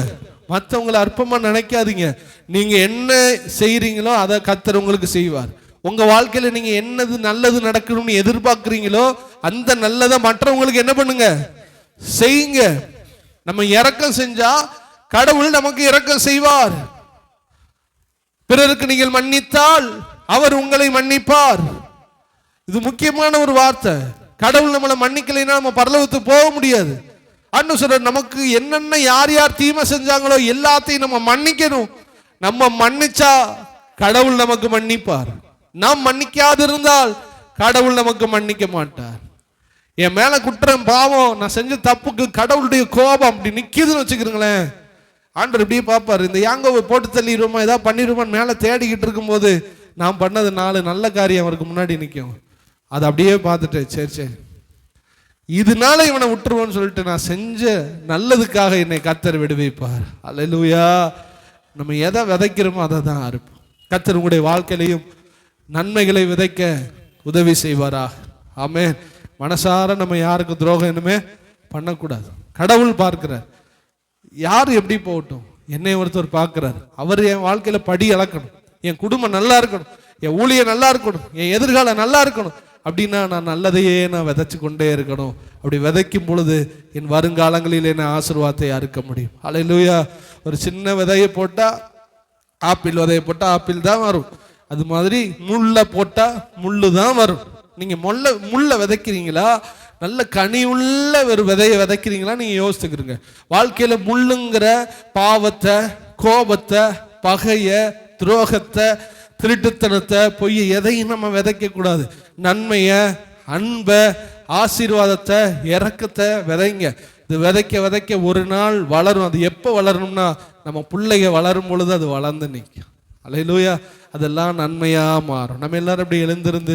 மற்றவங்களை அற்பமா நினைக்காதீங்க. நீங்க என்ன செய்யறீங்களோ அதை கர்த்தர் உங்களுக்கு செய்வார். உங்க வாழ்க்கையில நீங்க என்னது நல்லது நடக்கணும்னு எதிர்பார்க்கிறீங்களோ அந்த நல்லதை மற்றவங்களுக்கு என்ன பண்ணுங்க? செய்யுங்க. நம்ம இரக்கம் செஞ்சா கடவுள் நமக்கு இரக்கம் செய்வார். பிறருக்கு நீங்கள் மன்னித்தால் அவர் உங்களை மன்னிப்பார். இது முக்கியமான ஒரு வார்த்தை. கடவுள் நம்மளை மன்னிக்கலைன்னா நம்ம பரலோகத்துக்கு போக முடியாது. அன்னு சொல்ற, நமக்கு என்னென்ன யார் யார் தீமை செஞ்சாங்களோ எல்லாத்தையும் நம்ம மன்னிக்கணும். நம்ம மன்னிச்சா கடவுள் நமக்கு மன்னிப்பார். நாம் மன்னிக்காது இருந்தால் கடவுள் நமக்கு மன்னிக்க மாட்டார். என் மேல குற்றம் பாவம், நான் செஞ்ச தப்புக்கு கடவுளுடைய கோபம் அப்படி நிக்குதுன்னு வச்சுக்கிறீங்களேன், ஆண்டவர் இப்படியே பார்ப்பார். இந்த யாங்கோவை போட்டு தள்ளிடுவோமா, ஏதாவது பண்ணிடுவோமான்னு மேலே தேடிக்கிட்டு இருக்கும்போது நான் பண்ணது 4 நல்ல காரியம் அவருக்கு முன்னாடி நிற்கும். அதை அப்படியே பார்த்துட்டு சரி சரி இதனால இவனை விட்டுருவோன்னு சொல்லிட்டு நான் செஞ்ச நல்லதுக்காக என்னை கர்த்தர் விடுவிப்பார். அல்லேலூயா. நம்ம எதை விதைக்கிறோமோ அதை தான் அறுப்போம். கர்த்தர் உங்களுடைய வாழ்க்கையிலையும் நன்மைகளை விதைக்க உதவி செய்வாராக. ஆமென். மனசார நம்ம யாருக்கு துரோகம் இனிமே பண்ணக்கூடாது. கடவுள் பார்க்கிறார். யார் எப்படி போகட்டும், என்னை ஒருத்தர் பார்க்கிறார். அவர் என் வாழ்க்கையில படி அளக்கணும், என் குடும்பம் நல்லா இருக்கணும், என் ஊழியம் நல்லா இருக்கணும், என் எதிர்காலம் நல்லா இருக்கணும். அப்படின்னா நான் நல்லதையே நான் விதைச்சு கொண்டே இருக்கணும். அப்படி விதைக்கும் பொழுது என் வருங்காலங்களில் என்ன ஆசீர்வாதத்தை அறுக்க முடியும். அல்லேலூயா. ஒரு சின்ன விதையை போட்டா, ஆப்பிள் விதையை போட்டா ஆப்பிள் தான் வரும். அது மாதிரி முள்ள போட்டா முள்ளு தான் வரும். நீங்க முள்ள விதைக்கிறீங்களா, நல்ல கனி உள்ள ஒரு விதையை விதைக்கிறீங்களா? நீங்க யோசிச்சுக்கிறீங்க. வாழ்க்கையில முள்ளுங்கிற பாவத்தை, கோபத்தை, பகைய, துரோகத்தை, திருட்டுத்தனத்தை, பொய் எதையும் நம்ம விதைக்க கூடாது. நன்மைய, அன்பை, ஆசீர்வாதத்தை, இரக்கத்தை விதைங்க. இது விதைக்க விதைக்க ஒரு நாள் வளரும். அது எப்போ வளரணும்னா நம்ம பிள்ளைங்க வளரும் பொழுது அது வளர்ந்து நிற்கும். அல்லேலூயா. அதெல்லாம் நன்மையா மாறும். நம்ம எல்லாரும் அப்படி எழுந்திருந்து